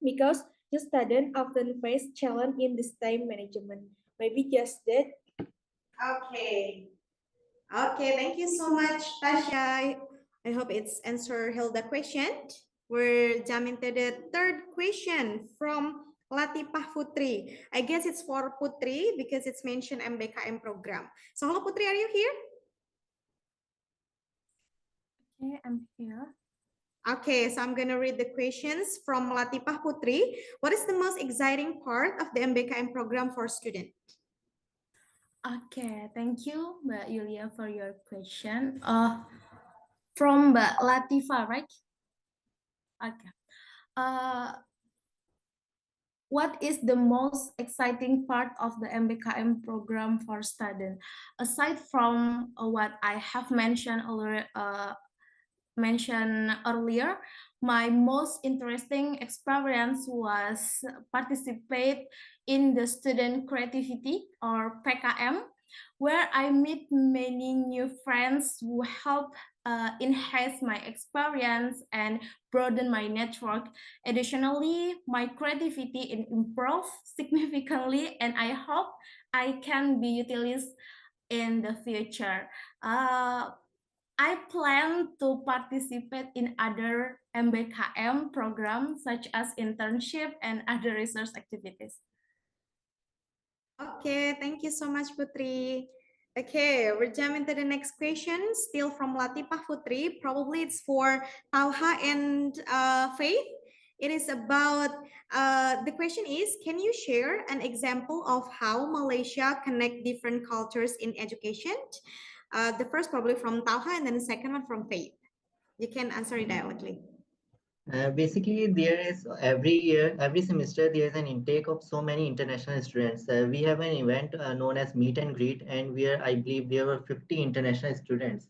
Speaker 4: because the student often face challenge in this time management. Maybe just that.
Speaker 1: Okay. Okay, thank you so much, Tasha. I hope it's answer Hilda question. We're jumping to the third question from Latifah Putri. I guess it's for Putri because it's mentioned MBKM program. So hello Putri, are you here?
Speaker 8: Okay, I'm here.
Speaker 1: Okay, so I'm going to read the questions from Latifah Putri. What is the most exciting part of the MBKM program for students?
Speaker 8: Okay, thank you, Mbak Yulia, for your question. From Mbak Latifa, right? Okay. What is the most exciting part of the MBKM program for students? Aside from what I have mentioned earlier, my most interesting experience was participate in the student creativity or PKM, where I meet many new friends who help enhance my experience and broaden my network. Additionally, my creativity improved significantly, and I hope I can be utilized in the future. I plan to participate in other MBKM programs such as internship and other research activities.
Speaker 1: Okay, thank you so much, Putri. Okay, we're jumping to the next question, still from Latifah Putri. Probably it's for Talha and Faith. It is about, the question is, can you share an example of how Malaysia connect different cultures in education? The first probably from Talha and then the second one from Faith. You can answer it directly.
Speaker 9: Basically, there is every year, every semester, there is an intake of so many international students. We have an event known as Meet and Greet, and where I believe there were 50 international students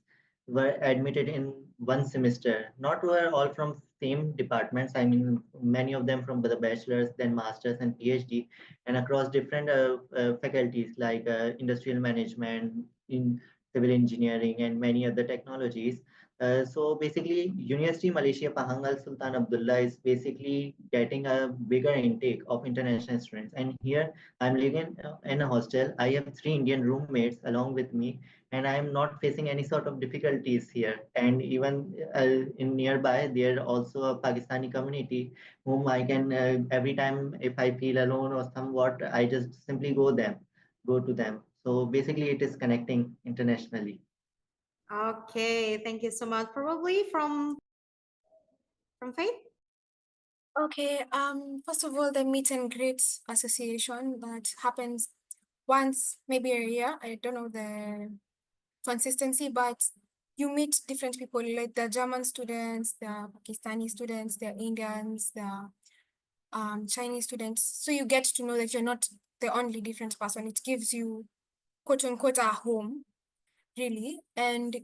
Speaker 9: were admitted in one semester. Not were all from same departments. I mean, many of them from the bachelor's, then masters and PhD, and across different faculties like industrial management, in civil engineering, and many other technologies. So basically, University Malaysia Pahangal Sultan Abdullah is basically getting a bigger intake of international students. And here I'm living in a hostel. I have 3 Indian roommates along with me, and I'm not facing any sort of difficulties here. And even in nearby, there also a Pakistani community whom I can every time if I feel alone or somewhat, I just simply go to them. So basically, it is connecting internationally.
Speaker 1: Okay, thank you so much. Probably from Faith.
Speaker 6: Okay, first of all, the Meet and Greet Association that happens once, maybe a year. I don't know the consistency, but you meet different people, like the German students, the Pakistani students, the Indians, the Chinese students. So you get to know that you're not the only different person. It gives you, quote unquote, a home, really. And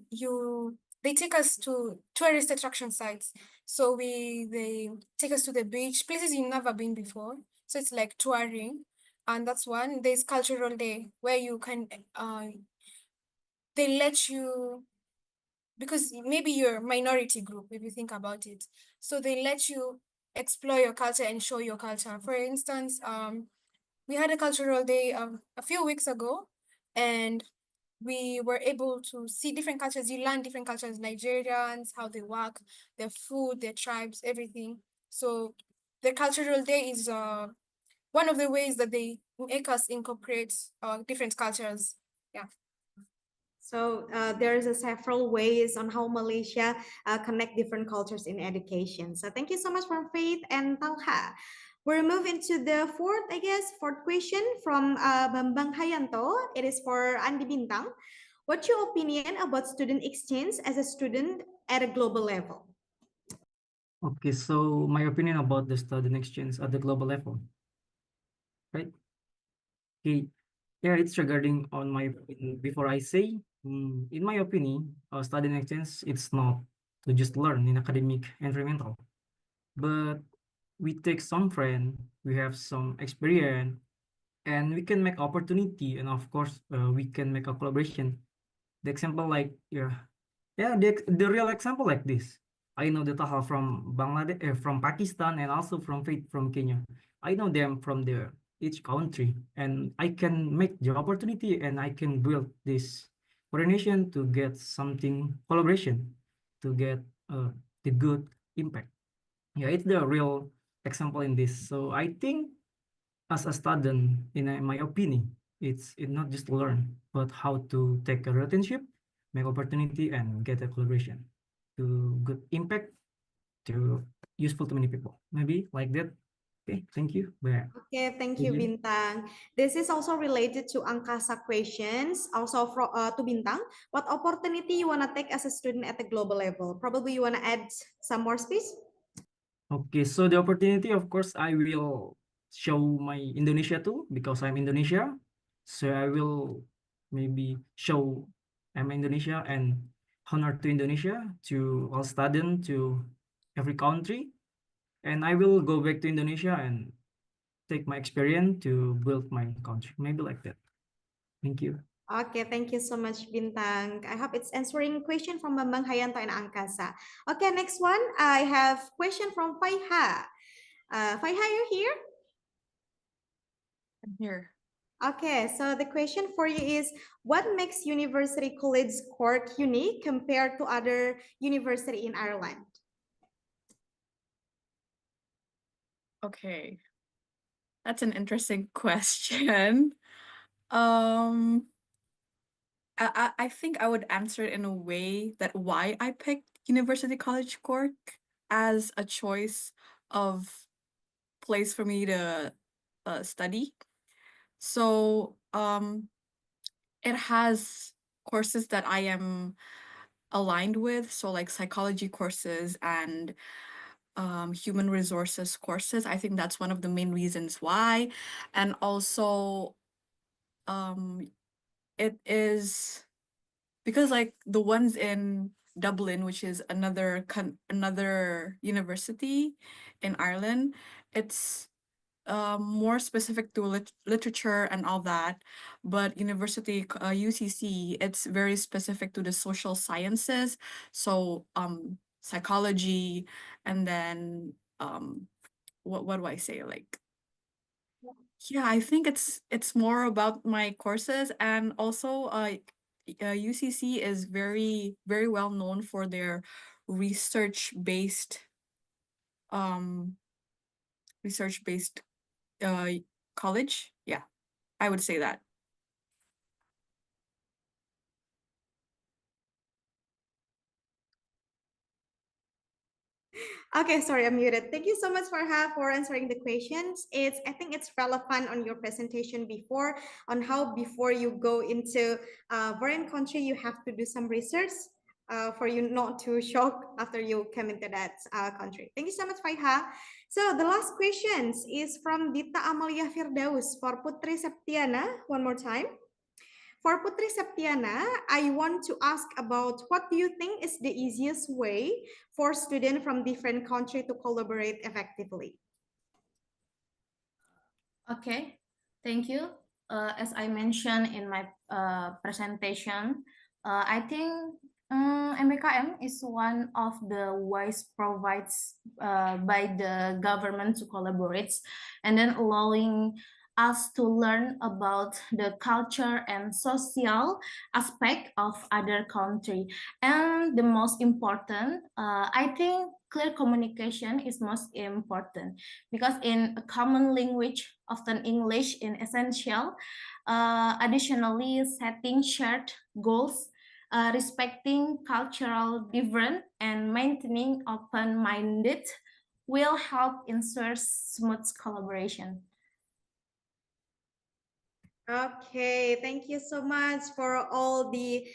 Speaker 6: they take us to tourist attraction sites. So they take us to the beach, places you've never been before. So it's like touring. And that's one. There's cultural day where you can, they let you, because maybe you're a minority group, if you think about it. So they let you explore your culture and show your culture. For instance, we had a cultural day a few weeks ago, and we were able to see different cultures. You learn different cultures, Nigerians, how they work, their food, their tribes, everything. So the cultural day is one of the ways that they make us incorporate different cultures. Yeah.
Speaker 1: So there's several ways on how Malaysia connect different cultures in education. So thank you so much for Faith and Talha. We're moving to the fourth question from Bambang Hayanto. It is for Andi Bintang. What's your opinion about student exchange as a student at a global level?
Speaker 3: Okay, so my opinion about the student exchange at the global level, right? Okay, yeah, it's regarding on my opinion. Before I say, in my opinion, student exchange, it's not to just learn in academic environmental, but we take some friend, we have some experience, and we can make opportunity, and of course, we can make a collaboration. The example like, the real example like this. I know the Taha from Bangladesh, from Pakistan, and also from Faith from Kenya. I know them from each country, and I can make the opportunity, and I can build this coordination to get something collaboration to get the good impact. Yeah, it's the real example in this. So I think as a student, in my opinion, it's not just to learn, but how to take a relationship, make opportunity, and get a collaboration to good impact, to useful to many people. Maybe like that. Okay, thank you. Bye.
Speaker 1: Okay, thank you, Bintang. This is also related to Angkasa questions, also to Bintang. What opportunity you want to take as a student at the global level? Probably you want to add some more space?
Speaker 3: Okay, so the opportunity, of course, I will show my Indonesia too, because I'm Indonesia. So I will maybe show I'm Indonesia and honor to Indonesia, to all students, to every country. And I will go back to Indonesia and take my experience to build my country. Maybe like that. Thank you.
Speaker 1: Okay, thank you so much, Bintang. I hope it's answering question from Bambang Hayanto and Angkasa. Okay, next one. I have question from Faiha. Faiha, you here?
Speaker 7: I'm here.
Speaker 1: Okay, so the question for you is, what makes University College Cork unique compared to other university in Ireland?
Speaker 7: Okay, that's an interesting question. I think I would answer it in a way that why I picked University College Cork as a choice of place for me to study. So it has courses that I am aligned with, so like psychology courses and human resources courses. I think that's one of the main reasons why. And also it is because like the ones in Dublin, which is another university in Ireland, it's more specific to literature and all that, but UCC, it's very specific to the social sciences, so psychology, and then what do I say, like, yeah, I think it's more about my courses. And also UCC is very well known for their research-based college. Yeah, I would say that.
Speaker 1: Okay, sorry, I'm muted. Thank you so much, Farha, for answering the questions. I think it's relevant on your presentation before, on how before you go into foreign country, you have to do some research for you not to shock after you come into that country. Thank you so much, Farha. So the last questions is from Dita Amalia Firdaus for Putri Septiana. One more time. For Putri Septiana, I want to ask about what do you think is the easiest way for students from different countries to collaborate effectively?
Speaker 8: Okay, thank you. As I mentioned in my presentation, I think MBKM is one of the ways provided by the government to collaborate, and then allowing us to learn about the culture and social aspect of other country. And the most important, I think clear communication is most important, because in a common language, often English is essential. Additionally, setting shared goals, respecting cultural difference, and maintaining open-minded will help ensure smooth collaboration.
Speaker 1: Okay, thank you so much for all the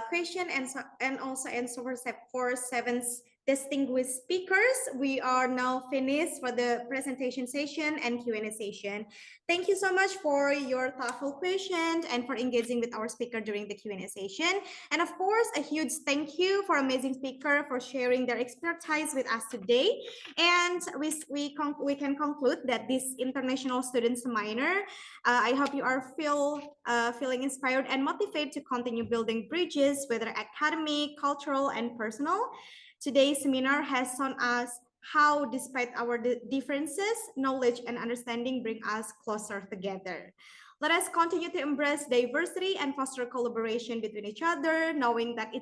Speaker 1: question and also answers for seven distinguished speakers. We are now finished for the presentation session and Q&A session. Thank you so much for your thoughtful questions and for engaging with our speaker during the Q&A session. And of course, a huge thank you for amazing speaker for sharing their expertise with us today. And we can conclude that this international student seminar, I hope you are feeling inspired and motivated to continue building bridges, whether academic, cultural, and personal. Today's seminar has shown us how, despite our differences, knowledge and understanding bring us closer together. Let us continue to embrace diversity and foster collaboration between each other, knowing that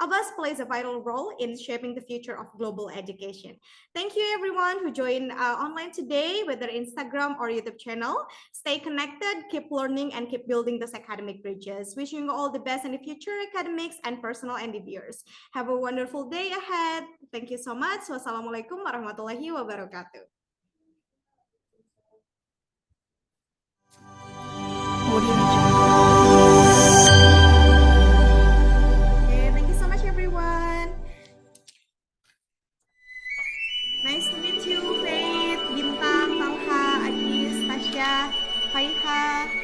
Speaker 1: Abbas plays a vital role in shaping the future of global education. Thank you everyone who joined online today, whether Instagram or YouTube channel. Stay connected, keep learning, and keep building those academic bridges. Wishing you all the best in the future academics and personal endeavors. Have a wonderful day ahead. Thank you so much. Wassalamualaikum warahmatullahi wabarakatuh. Okay, thank you so much everyone. Nice to meet you, Faith, Bintang, Talha, Agis, Tasya, Faiha.